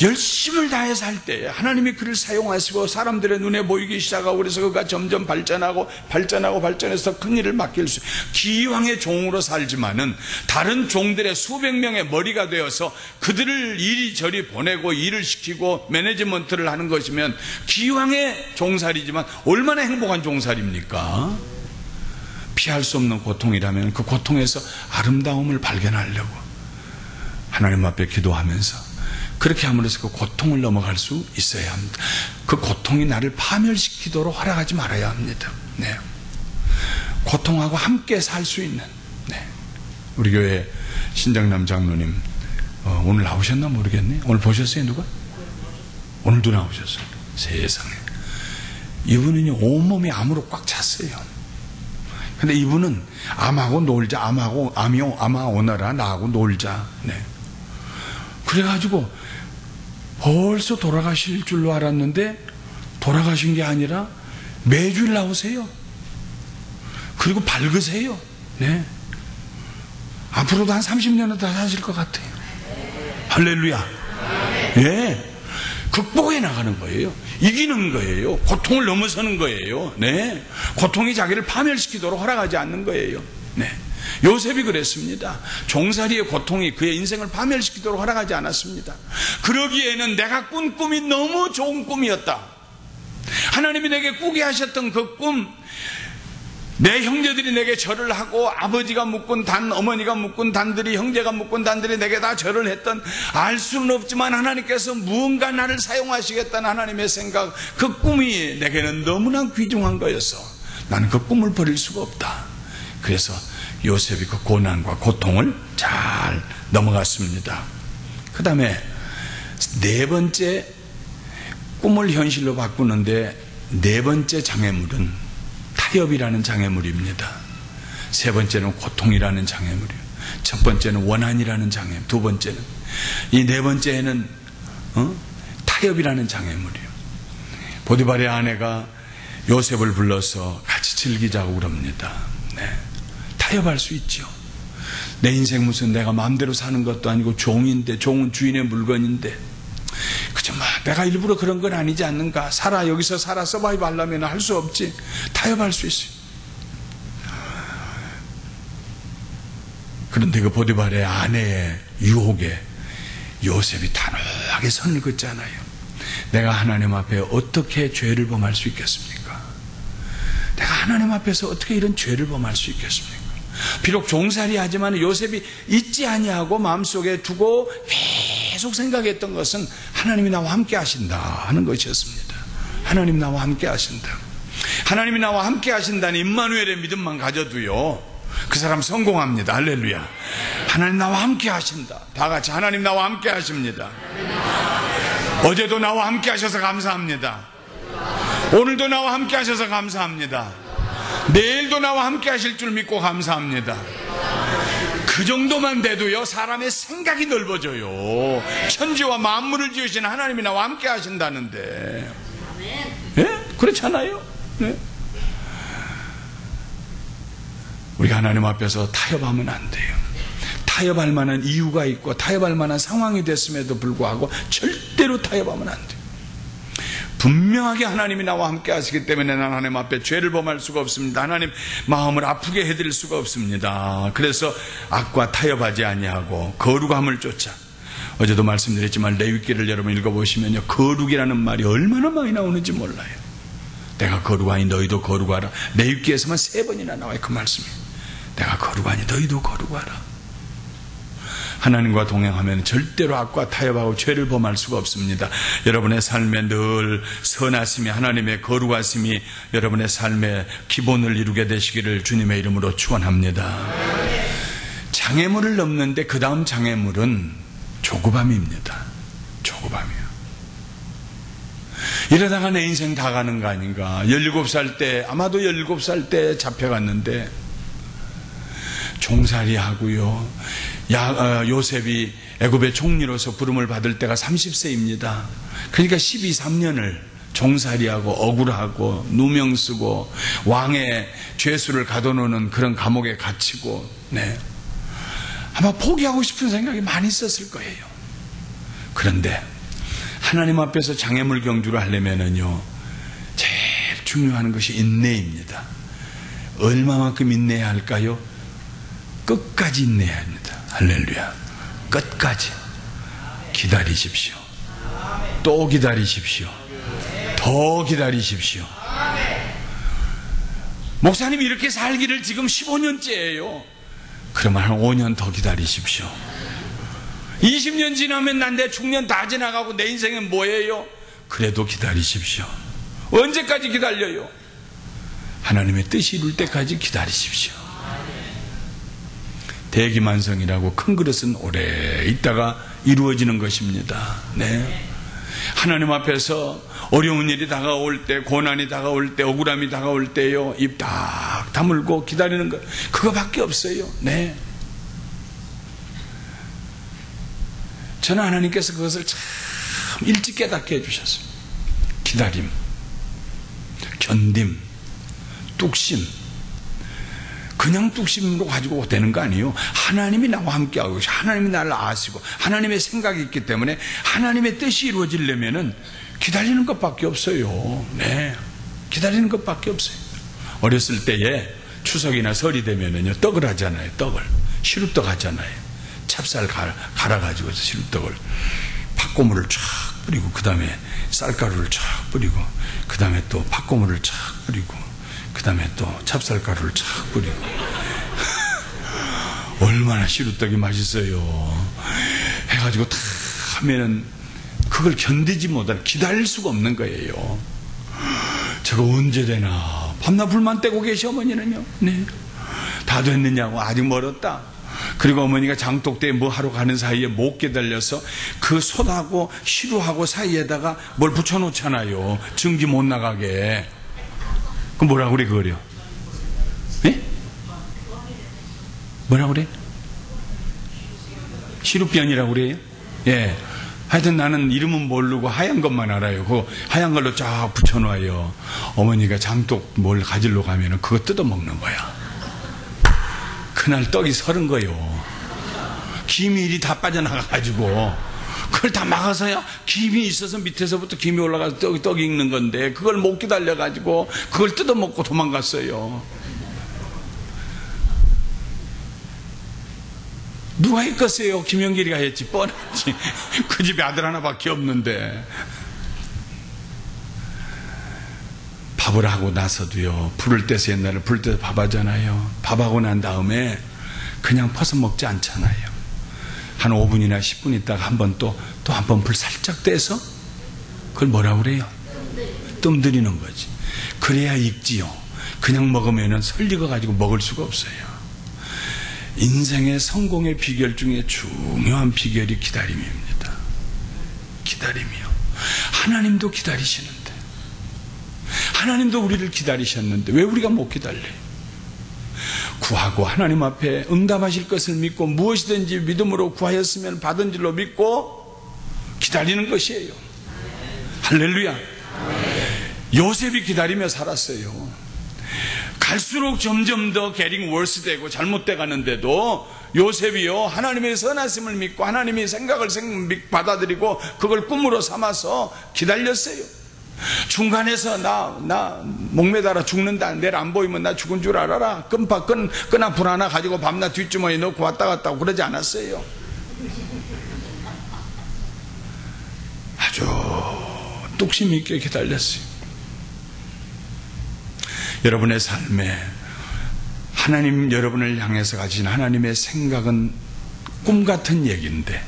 열심을 다해서 할 때 하나님이 그를 사용하시고 사람들의 눈에 보이기 시작하고 그래서 그가 점점 발전해서 큰 일을 맡길 수, 기왕의 종으로 살지만은 다른 종들의 수백 명의 머리가 되어서 그들을 이리저리 보내고 일을 시키고 매니지먼트를 하는 것이면 기왕의 종살이지만 얼마나 행복한 종살입니까? 피할 수 없는 고통이라면 그 고통에서 아름다움을 발견하려고 하나님 앞에 기도하면서 그렇게 함으로써 그 고통을 넘어갈 수 있어야 합니다. 그 고통이 나를 파멸시키도록 허락하지 말아야 합니다. 네. 고통하고 함께 살 수 있는, 네. 우리 교회 신정남 장로님 오늘 나오셨나 모르겠네. 오늘 보셨어요? 누가? 오늘도 나오셨어요. 세상에. 이분은 온몸이 암으로 꽉 찼어요. 근데 이분은 암하고 놀자, 암이 오너라, 나하고 놀자. 네. 그래가지고 벌써 돌아가실 줄로 알았는데 돌아가신 게 아니라 매주일 나오세요. 그리고 밝으세요. 네. 앞으로도 한 30년은 더 사실 것 같아요. 할렐루야. 예. 극복해 나가는 거예요. 이기는 거예요. 고통을 넘어서는 거예요. 네. 고통이 자기를 파멸시키도록 허락하지 않는 거예요. 네. 요셉이 그랬습니다. 종살이의 고통이 그의 인생을 파멸시키도록 허락하지 않았습니다. 그러기에는 내가 꾼 꿈이 너무 좋은 꿈이었다. 하나님이 내게 꾸게 하셨던 그 꿈, 내 형제들이 내게 절을 하고 아버지가 묵군 단, 어머니가 묵군 단들이, 형제가 묵군 단들이 내게 다 절을 했던, 알 수는 없지만 하나님께서 무언가 나를 사용하시겠다는 하나님의 생각, 그 꿈이 내게는 너무나 귀중한 거여서 나는 그 꿈을 버릴 수가 없다. 그래서 요셉이 그 고난과 고통을 잘 넘어갔습니다. 그 다음에 네 번째, 꿈을 현실로 바꾸는데 네 번째 장애물은 타협이라는 장애물입니다. 세 번째는 고통이라는 장애물이에요. 첫 번째는 원한이라는 장애물, 두 번째는, 이 네 번째는 타협이라는 장애물이에요. 보디발의 아내가 요셉을 불러서 같이 즐기자고 그럽니다. 네. 타협할 수 있죠. 내 인생 무슨 내가 마음대로 사는 것도 아니고 종인데, 종은 주인의 물건인데, 그저 내가 일부러 그런 건 아니지 않는가. 여기서 살아 서바이브 하려면 할 수 없지. 타협할 수 있어요. 그런데 그 보디발의 아내의 유혹에 요셉이 단호하게 선을 긋잖아요. 내가 하나님 앞에 어떻게 죄를 범할 수 있겠습니까? 내가 하나님 앞에서 어떻게 이런 죄를 범할 수 있겠습니까? 비록 종살이 하지만 요셉이 잊지 아니하고 마음속에 두고 계속 생각했던 것은 하나님이 나와 함께 하신다 하는 것이었습니다. 하나님 나와 함께 하신다. 하나님이 나와 함께 하신다는 임마누엘의 믿음만 가져도요, 그 사람 성공합니다. 할렐루야. 하나님 나와 함께 하신다. 다 같이 하나님 나와 함께 하십니다. 어제도 나와 함께 하셔서 감사합니다. 오늘도 나와 함께 하셔서 감사합니다. 내일도 나와 함께 하실 줄 믿고 감사합니다. 그 정도만 돼도요, 사람의 생각이 넓어져요. 천지와 만물을 지으신 하나님이 나와 함께 하신다는데, 예? 그렇잖아요. 네? 우리가 하나님 앞에서 타협하면 안 돼요. 타협할 만한 이유가 있고 타협할 만한 상황이 됐음에도 불구하고 절대로 타협하면 안 돼요. 분명하게 하나님이 나와 함께 하시기 때문에 나는 하나님 앞에 죄를 범할 수가 없습니다. 하나님 마음을 아프게 해드릴 수가 없습니다. 그래서 악과 타협하지 아니하고 거룩함을 쫓아. 어제도 말씀드렸지만 레위기를 여러분 읽어보시면요, 거룩이라는 말이 얼마나 많이 나오는지 몰라요. 내가 거룩하니 너희도 거룩하라. 레위기에서만 3번이나 나와요. 그 말씀이. 내가 거룩하니 너희도 거룩하라. 하나님과 동행하면 절대로 악과 타협하고 죄를 범할 수가 없습니다. 여러분의 삶에 늘 선하심이, 하나님의 거룩하심이 여러분의 삶의 기본을 이루게 되시기를 주님의 이름으로 축원합니다. 장애물을 넘는데 그 다음 장애물은 조급함입니다. 조급함이요. 이러다가 내 인생 다 가는 거 아닌가. 17살 때, 아마도 17살 때 잡혀갔는데 종살이 하고요. 요셉이 애굽의 총리로서 부름을 받을 때가 30세입니다. 그러니까 12~13년을 종살이하고 억울하고 누명 쓰고 왕의 죄수를 가둬놓는 그런 감옥에 갇히고, 네. 아마 포기하고 싶은 생각이 많이 있었을 거예요. 그런데 하나님 앞에서 장애물 경주를 하려면은요, 제일 중요한 것이 인내입니다. 얼마만큼 인내해야 할까요? 끝까지 인내해야 합니다. 할렐루야. 끝까지 기다리십시오. 또 기다리십시오. 더 기다리십시오. 목사님 이렇게 살기를 지금 15년째예요. 그러면 한 5년 더 기다리십시오. 20년 지나면 난 내 중년 다 지나가고 내 인생은 뭐예요? 그래도 기다리십시오. 언제까지 기다려요? 하나님의 뜻이 이룰 때까지 기다리십시오. 대기만성이라고 큰 그릇은 오래 있다가 이루어지는 것입니다. 네. 하나님 앞에서 어려운 일이 다가올 때, 고난이 다가올 때, 억울함이 다가올 때요, 입 딱 다물고 기다리는 것, 그거밖에 없어요. 네. 저는 하나님께서 그것을 참 일찍 깨닫게 해주셨습니다. 기다림, 견딤, 뚝심. 그냥 뚝심으로 가지고 되는 거 아니에요. 하나님이 나와 함께하고 하나님이 나를 아시고 하나님의 생각이 있기 때문에 하나님의 뜻이 이루어지려면은 기다리는 것밖에 없어요. 네, 기다리는 것밖에 없어요. 어렸을 때에 추석이나 설이 되면은요, 떡을 하잖아요. 떡을 시루떡 하잖아요. 찹쌀 갈아가지고 시루떡을 팥고물을 쫙 뿌리고 그 다음에 쌀가루를 쫙 뿌리고 그 다음에 또 팥고물을 쫙 뿌리고 그 다음에 또 찹쌀가루를 쫙 뿌리고 얼마나 시루떡이 맛있어요. 해가지고 다 하면은 그걸 견디지 못하는, 기다릴 수가 없는 거예요. 저거 언제 되나. 밤낮 불만 떼고 계시 어머니는요. 네. 다 됐느냐고. 아직 멀었다. 그리고 어머니가 장독대에 뭐 하러 가는 사이에 못 기다려서 그 솥하고 시루하고 사이에다가 뭘 붙여놓잖아요. 전기 못 나가게. 그 뭐라 그래 그거요? 예? 뭐라 그래? 시루변이라고 그래요? 예. 하여튼 나는 이름은 모르고 하얀 것만 알아요. 그 하얀 걸로 쫙 붙여놔요. 어머니가 장독 뭘 가지러 가면은 그거 뜯어 먹는 거야. 그날 떡이 서른 거요. 김이 이리 다 빠져나가가지고 그걸 다 막아서야 김이 있어서 밑에서부터 김이 올라가서 떡이 익는 건데 그걸 못 기다려가지고 그걸 뜯어먹고 도망갔어요. 누가 했겠어요? 김영길이가 했지. 뻔하지. 그 집에 아들 하나밖에 없는데. 밥을 하고 나서도요, 불을 떼서 옛날에 불 떼서 밥 하잖아요. 밥하고 난 다음에 그냥 퍼서 먹지 않잖아요. 한 5분이나 10분 있다가 한 번 또 한 번 불 살짝 떼서 그걸 뭐라 그래요? 뜸 들이는 거지. 그래야 익지요. 그냥 먹으면은 설익어 가지고 먹을 수가 없어요. 인생의 성공의 비결 중에 중요한 비결이 기다림입니다. 기다림이요. 하나님도 기다리시는데, 하나님도 우리를 기다리셨는데 왜 우리가 못 기다려요? 구하고 하나님 앞에 응답하실 것을 믿고 무엇이든지 믿음으로 구하였으면 받은 줄로 믿고 기다리는 것이에요. 할렐루야. 요셉이 기다리며 살았어요. 갈수록 점점 더 getting worse 되고 잘못돼 가는데도 요셉이요, 하나님의 선하심을 믿고 하나님의 생각을 받아들이고 그걸 꿈으로 삼아서 기다렸어요. 중간에서 나 목매달아 죽는다, 내일 안 보이면 나 죽은 줄 알아라, 끈아 불 하나 가지고 밤낮 뒷주머니에 넣고 왔다 갔다 하고 그러지 않았어요. 아주 뚝심 있게 기다렸어요. 여러분의 삶에 하나님, 여러분을 향해서 가진 하나님의 생각은 꿈 같은 얘기인데,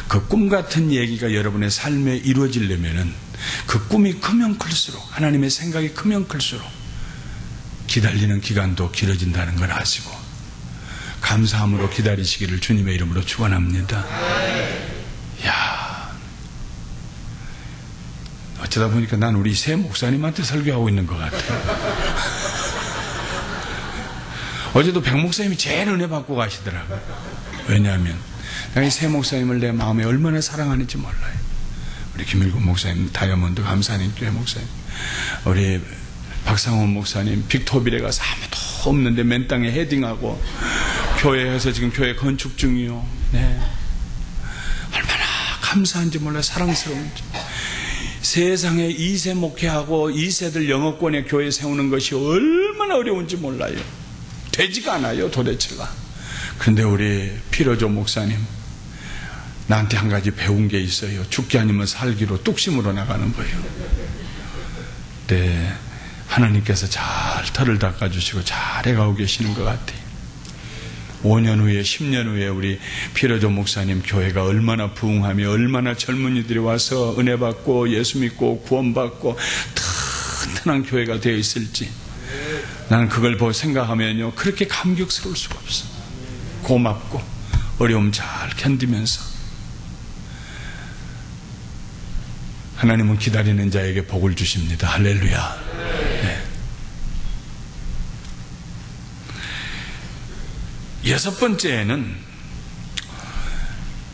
그 꿈 같은 얘기가 여러분의 삶에 이루어지려면은 그 꿈이 크면 클수록, 하나님의 생각이 크면 클수록 기다리는 기간도 길어진다는 걸 아시고 감사함으로 기다리시기를 주님의 이름으로 축원합니다. 야, 어쩌다 보니까 난 우리 새 목사님한테 설교하고 있는 것 같아요. 어제도 백 목사님이 제일 은혜 받고 가시더라고요. 왜냐하면 이 새 목사님을 내 마음에 얼마나 사랑하는지 몰라요. 우리 김일구 목사님, 다이아몬드 감사님 교회 목사님, 우리 박상원 목사님, 빅토빌에 가서 아무도 없는데 맨 땅에 헤딩하고 교회에서 지금 교회 건축 중이요. 네. 얼마나 감사한지 몰라요. 사랑스러운지. 세상에 2세 목회하고 2세들 영어권에 교회 세우는 것이 얼마나 어려운지 몰라요. 되지가 않아요, 도대체가. 그런데 우리 피로조 목사님, 나한테 한 가지 배운 게 있어요. 죽기 아니면 살기로 뚝심으로 나가는 거예요. 네, 하나님께서 잘 털을 닦아주시고 잘 해가고 계시는 것 같아요. 5년 후에 10년 후에 우리 피로조 목사님 교회가 얼마나 부흥하며 얼마나 젊은이들이 와서 은혜 받고 예수 믿고 구원받고 튼튼한 교회가 되어 있을지 나는 그걸 보고 생각하면요, 그렇게 감격스러울 수가 없어. 고맙고 어려움 잘 견디면서 하나님은 기다리는 자에게 복을 주십니다. 할렐루야. 네. 여섯 번째는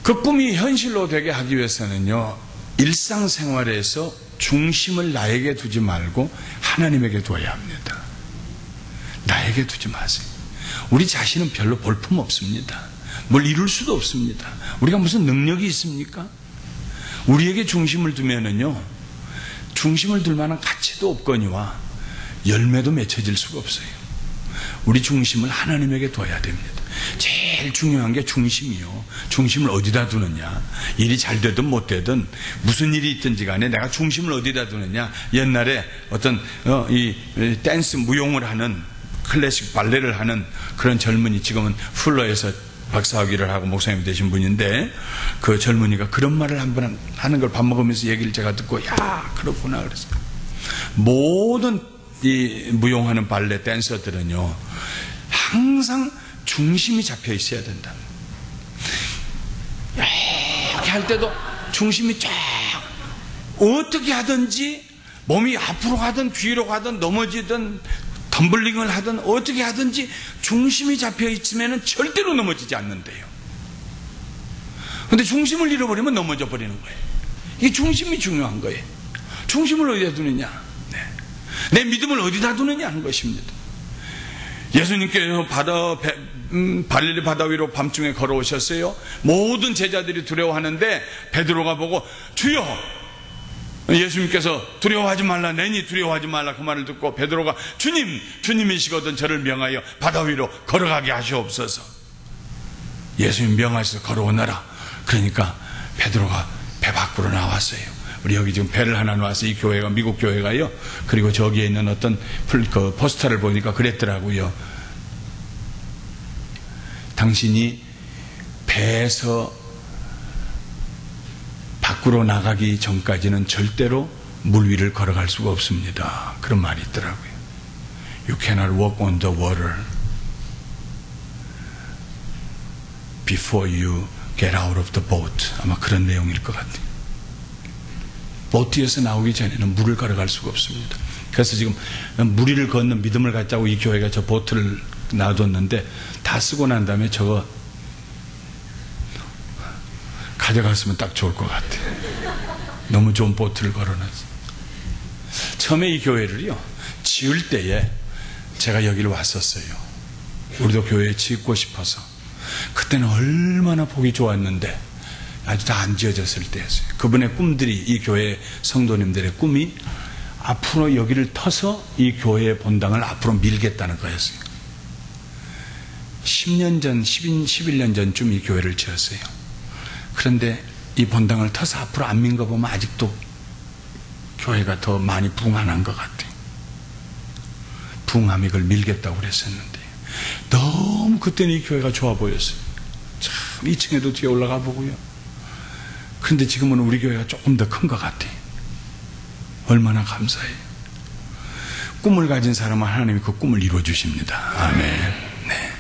그 꿈이 현실로 되게 하기 위해서는요, 일상생활에서 중심을 나에게 두지 말고 하나님에게 둬야 합니다. 나에게 두지 마세요. 우리 자신은 별로 볼품 없습니다. 뭘 이룰 수도 없습니다. 우리가 무슨 능력이 있습니까? 우리에게 중심을 두면은요, 중심을 둘 만한 가치도 없거니와 열매도 맺혀질 수가 없어요. 우리 중심을 하나님에게 둬야 됩니다. 제일 중요한 게 중심이요. 중심을 어디다 두느냐. 일이 잘 되든 못 되든 무슨 일이 있든지 간에 내가 중심을 어디다 두느냐. 옛날에 어떤 이 댄스 무용을 하는, 클래식 발레를 하는 그런 젊은이, 지금은 훌러에서 박사학위를 하고 목사님 되신 분인데, 그 젊은이가 그런 말을 한번 하는 걸 밥 먹으면서 얘기를 제가 듣고, 야, 그렇구나 그래서, 모든 이 무용하는 발레 댄서들은요 항상 중심이 잡혀 있어야 된다. 이렇게 할 때도 중심이 쫙, 어떻게 하든지 몸이 앞으로 가든 뒤로 가든 넘어지든 덤블링을 하든 어떻게 하든지 중심이 잡혀 있으면 절대로 넘어지지 않는데요. 그런데 중심을 잃어버리면 넘어져 버리는 거예요. 이 중심이 중요한 거예요. 중심을 어디다 두느냐, 네. 내 믿음을 어디다 두느냐 하는 것입니다. 예수님께서 갈릴리 바다 위로 밤중에 걸어오셨어요. 모든 제자들이 두려워하는데 베드로가 보고, 주여, 예수님께서 두려워하지 말라, 내니 두려워하지 말라 그 말을 듣고 베드로가, 주님이시거든 저를 명하여 바다 위로 걸어가게 하시옵소서. 예수님 명하셔서 걸어오너라. 그러니까 베드로가 배 밖으로 나왔어요. 우리 여기 지금 배를 하나 놔서, 이 교회가 미국 교회가요, 그리고 저기에 있는 어떤 그 포스터를 보니까 그랬더라고요. 당신이 배에서 밖으로 나가기 전까지는 절대로 물 위를 걸어갈 수가 없습니다. 그런 말이 있더라고요. You cannot walk on the water before you get out of the boat. 아마 그런 내용일 것 같아요. 보트에서 나오기 전에는 물을 걸어갈 수가 없습니다. 그래서 지금 물 위를 걷는 믿음을 갖자고 이 교회가 저 보트를 놔뒀는데, 다 쓰고 난 다음에 저거 가져갔으면 딱 좋을 것 같아요. 너무 좋은 보트를 걸어놨어요. 처음에 이 교회를요 지을 때에 제가 여기를 왔었어요. 우리도 교회 짓고 싶어서. 그때는 얼마나 보기 좋았는데 아주 다 안 지어졌을 때였어요. 그분의 꿈들이, 이 교회 성도님들의 꿈이 앞으로 여기를 터서 이 교회의 본당을 앞으로 밀겠다는 거였어요. 10년 전, 11년 전쯤 이 교회를 지었어요. 그런데 이 본당을 터서 앞으로 안 민 거 보면 아직도 교회가 더 많이 붕안한 것 같아요. 붕함이 그걸 밀겠다고 그랬었는데 너무 그때는 이 교회가 좋아 보였어요. 참 2층에도 뒤에 올라가 보고요. 그런데 지금은 우리 교회가 조금 더 큰 것 같아요. 얼마나 감사해요. 꿈을 가진 사람은 하나님이 그 꿈을 이루어 주십니다. 아멘. 네.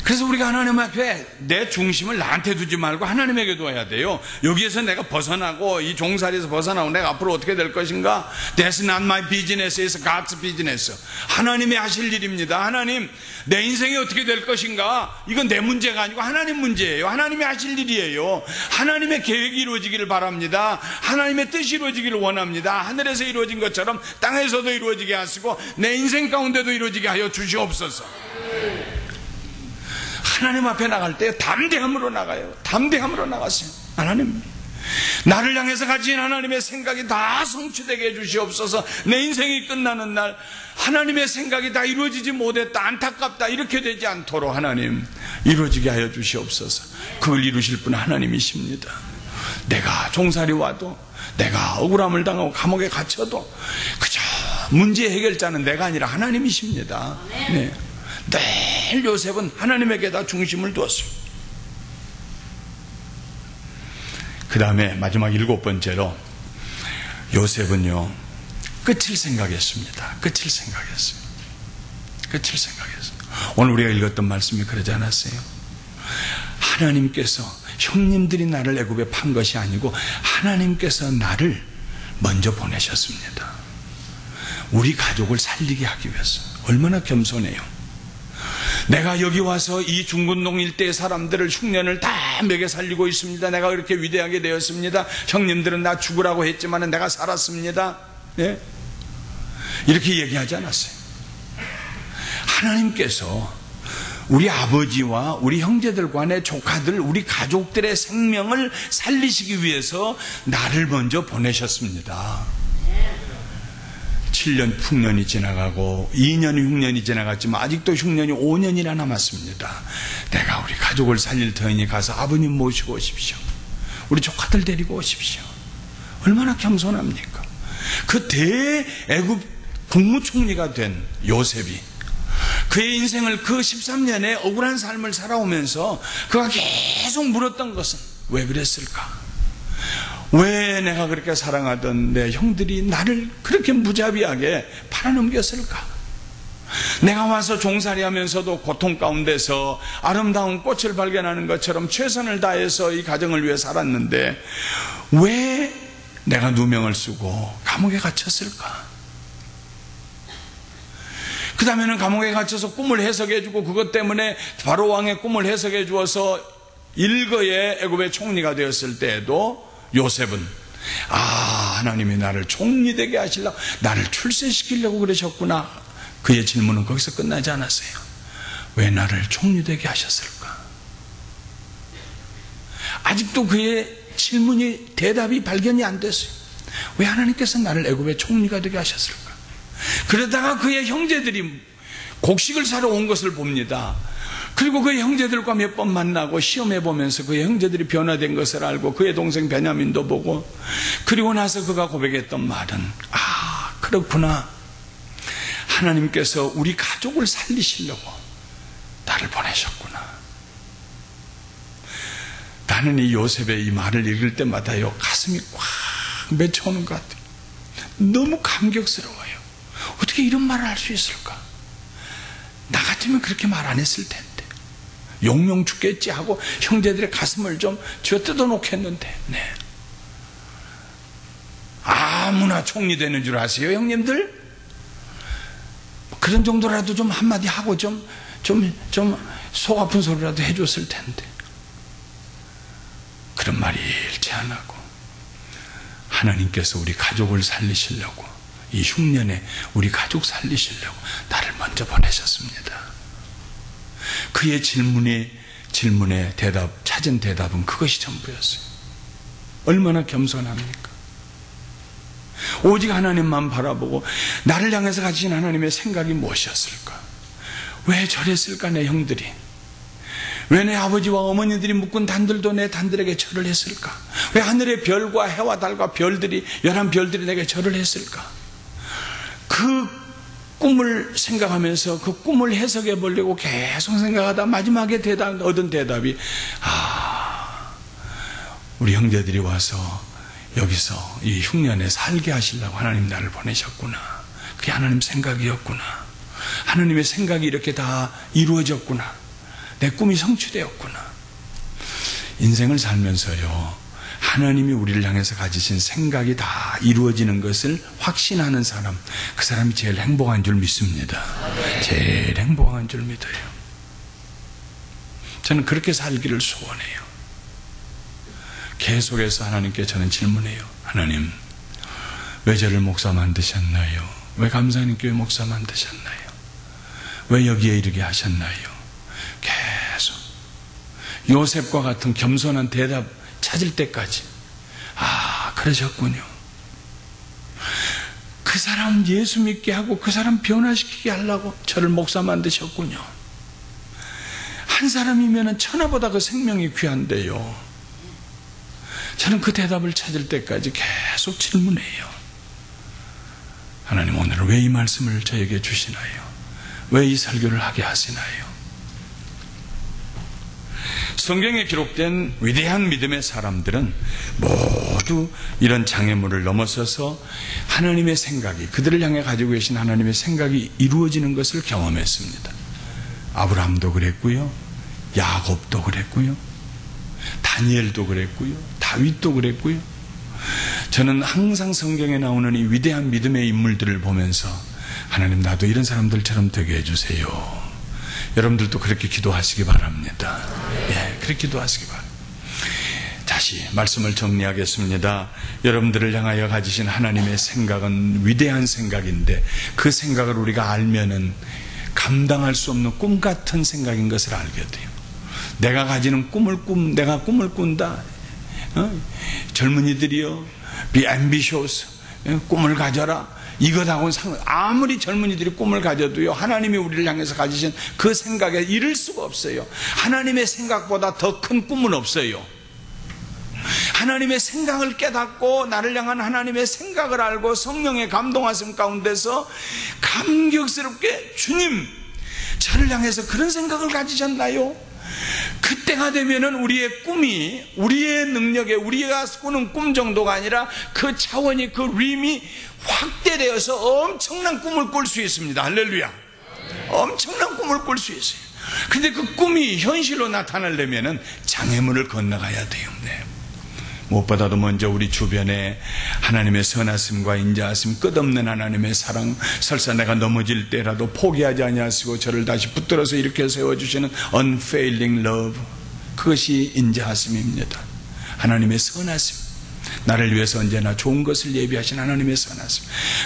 그래서 우리가 하나님 앞에 내 중심을 나한테 두지 말고 하나님에게 둬야 돼요. 여기에서 내가 벗어나고 이 종살이에서 벗어나고 내가 앞으로 어떻게 될 것인가? That's not my business, it's God's business. 하나님이 하실 일입니다. 하나님, 내 인생이 어떻게 될 것인가? 이건 내 문제가 아니고 하나님 문제예요. 하나님이 하실 일이에요. 하나님의 계획이 이루어지기를 바랍니다. 하나님의 뜻이 이루어지기를 원합니다. 하늘에서 이루어진 것처럼 땅에서도 이루어지게 하시고 내 인생 가운데도 이루어지게 하여 주시옵소서. 하나님 앞에 나갈 때 담대함으로 나가요. 담대함으로 나가세요. 하나님, 나를 향해서 가진 하나님의 생각이 다 성취되게 해주시옵소서. 내 인생이 끝나는 날 하나님의 생각이 다 이루어지지 못했다, 안타깝다, 이렇게 되지 않도록 하나님 이루어지게 하여 주시옵소서. 그걸 이루실 분은 하나님이십니다. 내가 종살이 와도, 내가 억울함을 당하고 감옥에 갇혀도 그저 문제 해결자는 내가 아니라 하나님이십니다. 네. 늘 요셉은 하나님에게다 중심을 두었어요. 그 다음에 마지막 7번째로 요셉은요, 끝을 생각했습니다. 끝을 생각했어요. 오늘 우리가 읽었던 말씀이 그러지 않았어요? 하나님께서, 형님들이 나를 애굽에 판 것이 아니고 하나님께서 나를 먼저 보내셨습니다. 우리 가족을 살리게 하기 위해서. 얼마나 겸손해요. 내가 여기 와서 이 중근동 일대의 사람들을 흉년을 다 먹여 살리고 있습니다. 내가 그렇게 위대하게 되었습니다. 형님들은 나 죽으라고 했지만 내가 살았습니다. 네? 이렇게 얘기하지 않았어요. 하나님께서 우리 아버지와 우리 형제들과 내 조카들, 우리 가족들의 생명을 살리시기 위해서 나를 먼저 보내셨습니다. 7년 흉년이 지나가고 2년 흉년이 지나갔지만 아직도 흉년이 5년이나 남았습니다. 내가 우리 가족을 살릴 터이니 가서 아버님 모시고 오십시오. 우리 조카들 데리고 오십시오. 얼마나 겸손합니까? 그 대애굽 국무총리가 된 요셉이 그의 인생을 그 13년의 억울한 삶을 살아오면서 그가 계속 물었던 것은 왜 그랬을까? 왜 내가 그렇게 사랑하던 내 형들이 나를 그렇게 무자비하게 팔아넘겼을까? 내가 와서 종살이 하면서도 고통 가운데서 아름다운 꽃을 발견하는 것처럼 최선을 다해서 이 가정을 위해 살았는데 왜 내가 누명을 쓰고 감옥에 갇혔을까? 그 다음에는 감옥에 갇혀서 꿈을 해석해 주고 그것 때문에 바로 왕의 꿈을 해석해 주어서 일거의 애굽의 총리가 되었을 때에도 요셉은 하나님이 나를 총리 되게 하시려고, 나를 출세시키려고 그러셨구나. 그의 질문은 거기서 끝나지 않았어요. 왜 나를 총리 되게 하셨을까? 아직도 그의 질문이, 대답이 발견이 안 됐어요. 왜 하나님께서 나를 애굽의 총리가 되게 하셨을까? 그러다가 그의 형제들이 곡식을 사러 온 것을 봅니다. 그리고 그의 형제들과 몇 번 만나고 시험해 보면서 그의 형제들이 변화된 것을 알고 그의 동생 베냐민도 보고, 그리고 나서 그가 고백했던 말은 그렇구나, 하나님께서 우리 가족을 살리시려고 나를 보내셨구나. 나는 이 요셉의 이 말을 읽을 때마다요, 가슴이 꽉 맺혀오는 것 같아요. 너무 감격스러워요. 어떻게 이런 말을 할 수 있을까? 나 같으면 그렇게 말 안 했을 텐데, 용용 죽겠지 하고 형제들의 가슴을 좀 쥐어 뜯어 놓겠는데, 네. 아무나 총리 되는 줄 아세요, 형님들? 그런 정도라도 좀 한마디 하고 좀 속 아픈 소리라도 해줬을 텐데, 그런 말이 일체 안 하고 하나님께서 우리 가족을 살리시려고 이 흉년에 우리 가족 살리시려고 나를 먼저 보내셨습니다. 그의 질문에 찾은 대답은 그것이 전부였어요. 얼마나 겸손합니까? 오직 하나님만 바라보고 나를 향해서 가지신 하나님의 생각이 무엇이었을까? 왜 저랬을까 내 형들이? 왜 내 아버지와 어머니들이 묶은 단들도 내 단들에게 절을 했을까? 왜 하늘의 별과 해와 달과 별들이 11별들이 내게 절을 했을까? 그 꿈을 생각하면서 그 꿈을 해석해 보려고 계속 생각하다 마지막에 얻은 대답이 우리 형제들이 와서 여기서 이 흉년에 살게 하시려고 하나님 나를 보내셨구나. 그게 하나님 생각이었구나. 하나님의 생각이 이렇게 다 이루어졌구나. 내 꿈이 성취되었구나. 인생을 살면서요, 하나님이 우리를 향해서 가지신 생각이 다 이루어지는 것을 확신하는 사람, 그 사람이 제일 행복한 줄 믿습니다. 제일 행복한 줄 믿어요. 저는 그렇게 살기를 소원해요. 계속해서 하나님께 저는 질문해요. 하나님, 왜 저를 목사 만드셨나요? 왜 감사님교회 목사 만드셨나요? 왜 여기에 이르게 하셨나요? 계속 요셉과 같은 겸손한 대답 찾을 때까지 그러셨군요. 그 사람 예수 믿게 하고 그 사람 변화시키게 하려고 저를 목사 만드셨군요. 한 사람이면 천하보다 그 생명이 귀한데요. 저는 그 대답을 찾을 때까지 계속 질문해요. 하나님, 오늘은 왜 이 말씀을 저에게 주시나요? 왜 이 설교를 하게 하시나요? 성경에 기록된 위대한 믿음의 사람들은 모두 이런 장애물을 넘어서서 하나님의 생각이, 그들을 향해 가지고 계신 하나님의 생각이 이루어지는 것을 경험했습니다. 아브라함도 그랬고요, 야곱도 그랬고요, 다니엘도 그랬고요, 다윗도 그랬고요. 저는 항상 성경에 나오는 이 위대한 믿음의 인물들을 보면서 하나님, 나도 이런 사람들처럼 되게 해주세요. 여러분들도 그렇게 기도하시기 바랍니다. 그렇게 기도하시기 바랍니다. 다시 말씀을 정리하겠습니다. 여러분들을 향하여 가지신 하나님의 생각은 위대한 생각인데, 그 생각을 우리가 알면은 감당할 수 없는 꿈 같은 생각인 것을 알게 돼요. 내가 가지는 내가 꿈을 꾼다. 젊은이들이요, be ambitious, 꿈을 가져라. 이것하고는 아무리 젊은이들이 꿈을 가져도요, 하나님이 우리를 향해서 가지신 그 생각에 이를 수가 없어요. 하나님의 생각보다 더 큰 꿈은 없어요. 하나님의 생각을 깨닫고 나를 향한 하나님의 생각을 알고 성령의 감동하심 가운데서 감격스럽게, 주님, 저를 향해서 그런 생각을 가지셨나요? 그때가 되면은 우리의 꿈이, 우리의 능력에, 우리가 꾸는 꿈 정도가 아니라 그 차원이, 그 림이 확대되어서 엄청난 꿈을 꿀 수 있습니다. 할렐루야. 엄청난 꿈을 꿀 수 있어요. 근데 그 꿈이 현실로 나타나려면은 장애물을 건너가야 돼요. 무엇보다도 먼저 우리 주변에 하나님의 선하심과 인자하심, 끝없는 하나님의 사랑, 설사 내가 넘어질 때라도 포기하지 아니하시고 저를 다시 붙들어서 일으켜 세워주시는 unfailing love, 그것이 인자하심입니다. 하나님의 선하심, 나를 위해서 언제나 좋은 것을 예비하신 하나님의 선하심,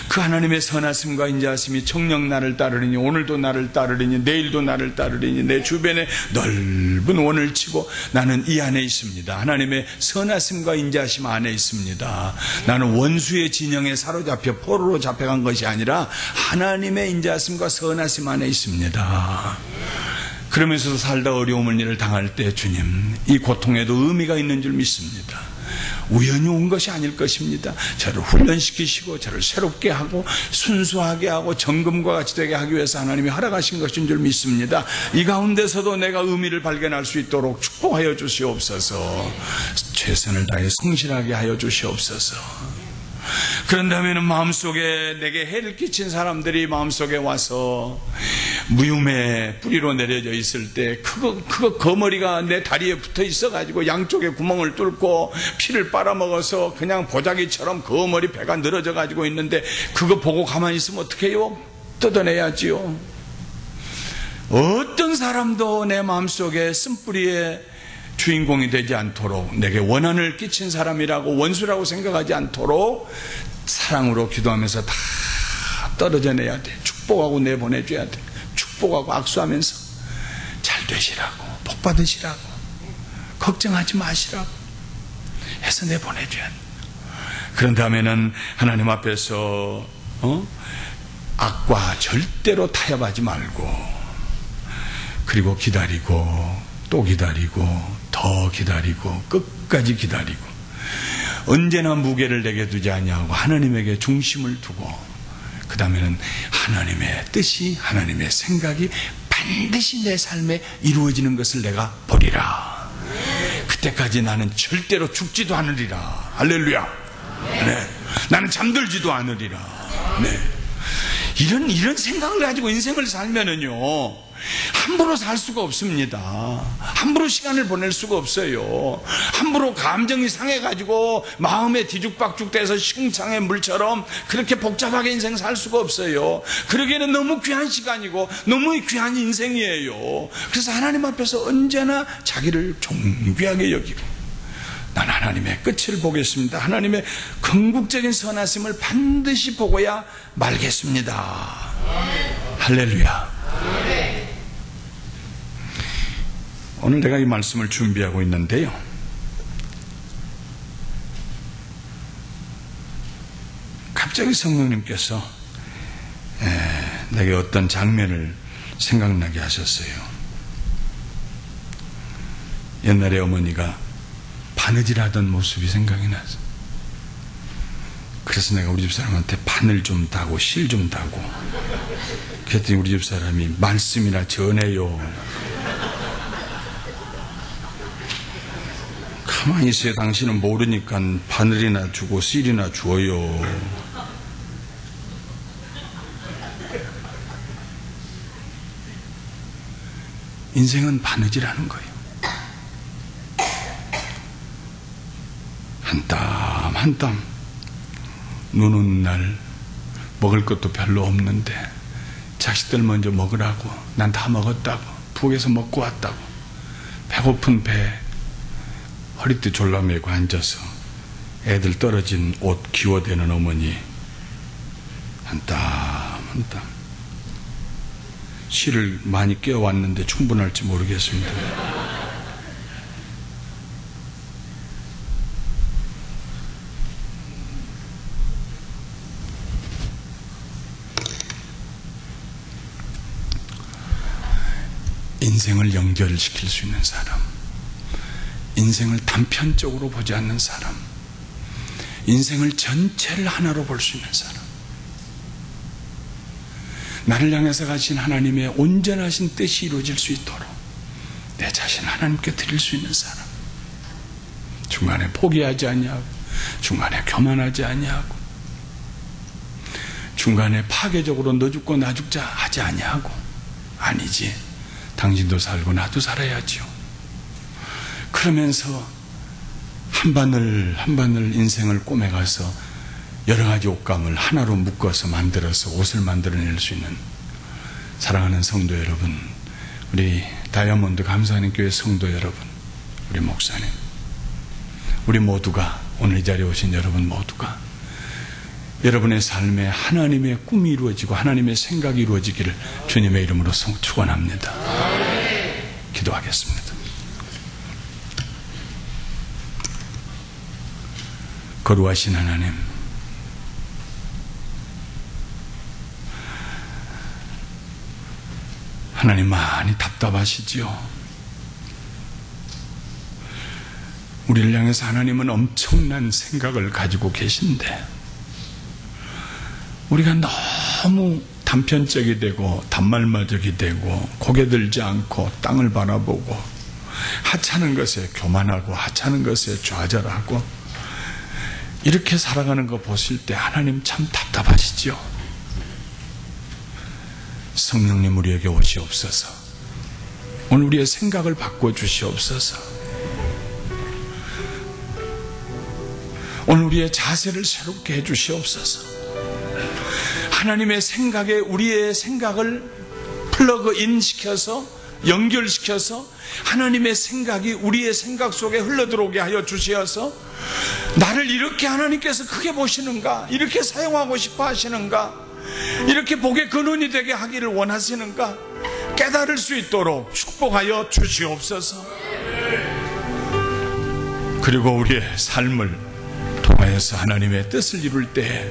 그 하나님의 선하심과 인자하심이 정녕 나를 따르리니, 오늘도 나를 따르리니, 내일도 나를 따르리니, 내 주변에 넓은 원을 치고 나는 이 안에 있습니다. 하나님의 선하심과 인자하심 안에 있습니다. 나는 원수의 진영에 사로잡혀 포로로 잡혀간 것이 아니라 하나님의 인자하심과 선하심 안에 있습니다. 그러면서도 살다 어려움을 일을 당할 때, 주님, 이 고통에도 의미가 있는 줄 믿습니다. 우연히 온 것이 아닐 것입니다. 저를 훈련시키시고 저를 새롭게 하고 순수하게 하고 정금과 같이 되게 하기 위해서 하나님이 허락하신 것인 줄 믿습니다. 이 가운데서도 내가 의미를 발견할 수 있도록 축복하여 주시옵소서. 최선을 다해 성실하게 하여 주시옵소서. 그런다면 마음속에 내게 해를 끼친 사람들이 마음속에 와서 무윰의 뿌리로 내려져 있을 때 그거 거머리가 내 다리에 붙어 있어가지고 양쪽에 구멍을 뚫고 피를 빨아먹어서 그냥 보자기처럼 거머리 배가 늘어져 가지고 있는데, 그거 보고 가만히 있으면 어떻게 해요? 뜯어내야지요. 어떤 사람도 내 마음속에 쓴뿌리에 주인공이 되지 않도록, 내게 원한을 끼친 사람이라고, 원수라고 생각하지 않도록 사랑으로 기도하면서 다 떨어져내야 돼. 축복하고 내보내줘야 돼. 축복하고 악수하면서 잘 되시라고, 복 받으시라고, 걱정하지 마시라고 해서 내보내줘야 돼. 그런 다음에는 하나님 앞에서 악과 절대로 타협하지 말고, 그리고 기다리고 또 기다리고 더 기다리고 끝까지 기다리고, 언제나 무게를 내게 두지 아니하고 하나님에게 중심을 두고, 그 다음에는 하나님의 뜻이, 하나님의 생각이 반드시 내 삶에 이루어지는 것을 내가 보리라. 그때까지 나는 절대로 죽지도 않으리라. 할렐루야. 네. 나는 잠들지도 않으리라. 네. 이런 생각을 가지고 인생을 살면은요, 함부로 살 수가 없습니다. 함부로 시간을 보낼 수가 없어요. 함부로 감정이 상해가지고 마음에 뒤죽박죽돼서 시궁창의 물처럼 그렇게 복잡하게 인생 살 수가 없어요. 그러기에는 너무 귀한 시간이고 너무 귀한 인생이에요. 그래서 하나님 앞에서 언제나 자기를 존귀하게 여기고, 난 하나님의 끝을 보겠습니다. 하나님의 궁극적인 선하심을 반드시 보고야 말겠습니다. 할렐루야. 오늘 내가 이 말씀을 준비하고 있는데요, 갑자기 성령님께서 내게 어떤 장면을 생각나게 하셨어요. 옛날에 어머니가 바느질하던 모습이 생각이 나서, 그래서 내가 우리 집사람한테 바늘 좀 다고 실 좀 다고 그랬더니 우리 집사람이 말씀이나 전해요. 가만히 있어요. 당신은 모르니까 바늘이나 주고 실이나 주어요. 인생은 바느질하는 거예요. 한 땀 한 땀. 눈 오는 날 먹을 것도 별로 없는데 자식들 먼저 먹으라고, 난 다 먹었다고, 부엌에서 먹고 왔다고, 배고픈 배 허리띠 졸라매고 앉아서 애들 떨어진 옷 기워대는 어머니, 한 땀 한 땀. 실을 많이 끼워왔는데 충분할지 모르겠습니다. 인생을 연결시킬 수 있는 사람, 인생을 단편적으로 보지 않는 사람, 인생을 전체를 하나로 볼 수 있는 사람, 나를 향해서 가신 하나님의 온전하신 뜻이 이루어질 수 있도록 내 자신을 하나님께 드릴 수 있는 사람, 중간에 포기하지 아니하고, 중간에 교만하지 아니하고, 중간에 파괴적으로 너 죽고 나 죽자 하지 아니하고, 아니지, 당신도 살고 나도 살아야지요. 그러면서 한 바늘 한 바늘 인생을 꼬매가서 여러 가지 옷감을 하나로 묶어서 만들어서 옷을 만들어낼 수 있는, 사랑하는 성도 여러분, 우리 다이아몬드 감사하는 교회 성도 여러분, 우리 목사님, 우리 모두가, 오늘 이 자리에 오신 여러분 모두가 여러분의 삶에 하나님의 꿈이 이루어지고 하나님의 생각이 이루어지기를 주님의 이름으로 축원합니다. 기도하겠습니다. 거룩하신 하나님, 하나님 많이 답답하시지요. 우리를 향해서 하나님은 엄청난 생각을 가지고 계신데, 우리가 너무 단편적이 되고 단말마적이 되고 고개 들지 않고 땅을 바라보고 하찮은 것에 교만하고 하찮은 것에 좌절하고 이렇게 살아가는 거 보실 때 하나님 참 답답하시죠. 성령님 우리에게 오시옵소서. 오늘 우리의 생각을 바꿔주시옵소서. 오늘 우리의 자세를 새롭게 해주시옵소서. 하나님의 생각에 우리의 생각을 플러그인 시켜서 연결시켜서 하나님의 생각이 우리의 생각 속에 흘러들어오게 하여 주시어서, 나를 이렇게 하나님께서 크게 보시는가, 이렇게 사용하고 싶어 하시는가, 이렇게 복의 근원이 되게 하기를 원하시는가 깨달을 수 있도록 축복하여 주시옵소서. 그리고 우리의 삶을 통하여서 하나님의 뜻을 이룰 때,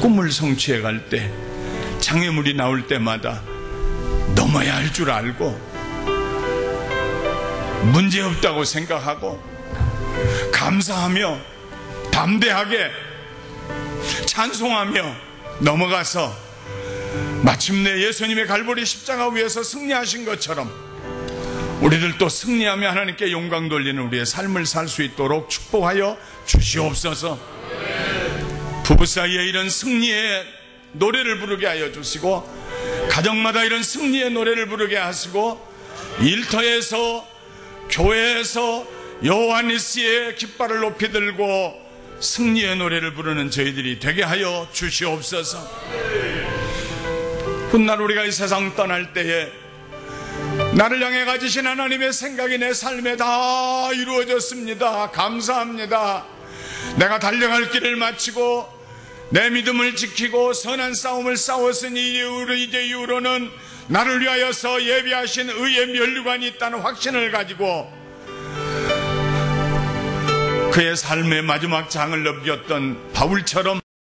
꿈을 성취해 갈 때, 장애물이 나올 때마다 넘어야 할 줄 알고 문제없다고 생각하고 감사하며 담대하게 찬송하며 넘어가서 마침내 예수님의 갈보리 십자가 위에서 승리하신 것처럼 우리들도 승리하며 하나님께 영광 돌리는 우리의 삶을 살 수 있도록 축복하여 주시옵소서. 부부 사이에 이런 승리의 노래를 부르게 하여 주시고, 가정마다 이런 승리의 노래를 부르게 하시고, 일터에서 교회에서 여호와니스의 깃발을 높이 들고 승리의 노래를 부르는 저희들이 되게 하여 주시옵소서. 훗날 우리가 이 세상 떠날 때에 나를 향해 가지신 하나님의 생각이 내 삶에 다 이루어졌습니다. 감사합니다. 내가 달려갈 길을 마치고 내 믿음을 지키고 선한 싸움을 싸웠으니 이제 이후로는 나를 위하여서 예비하신 의의 면류관이 있다는 확신을 가지고 그의 삶의 마지막 장을 넘겼던 바울처럼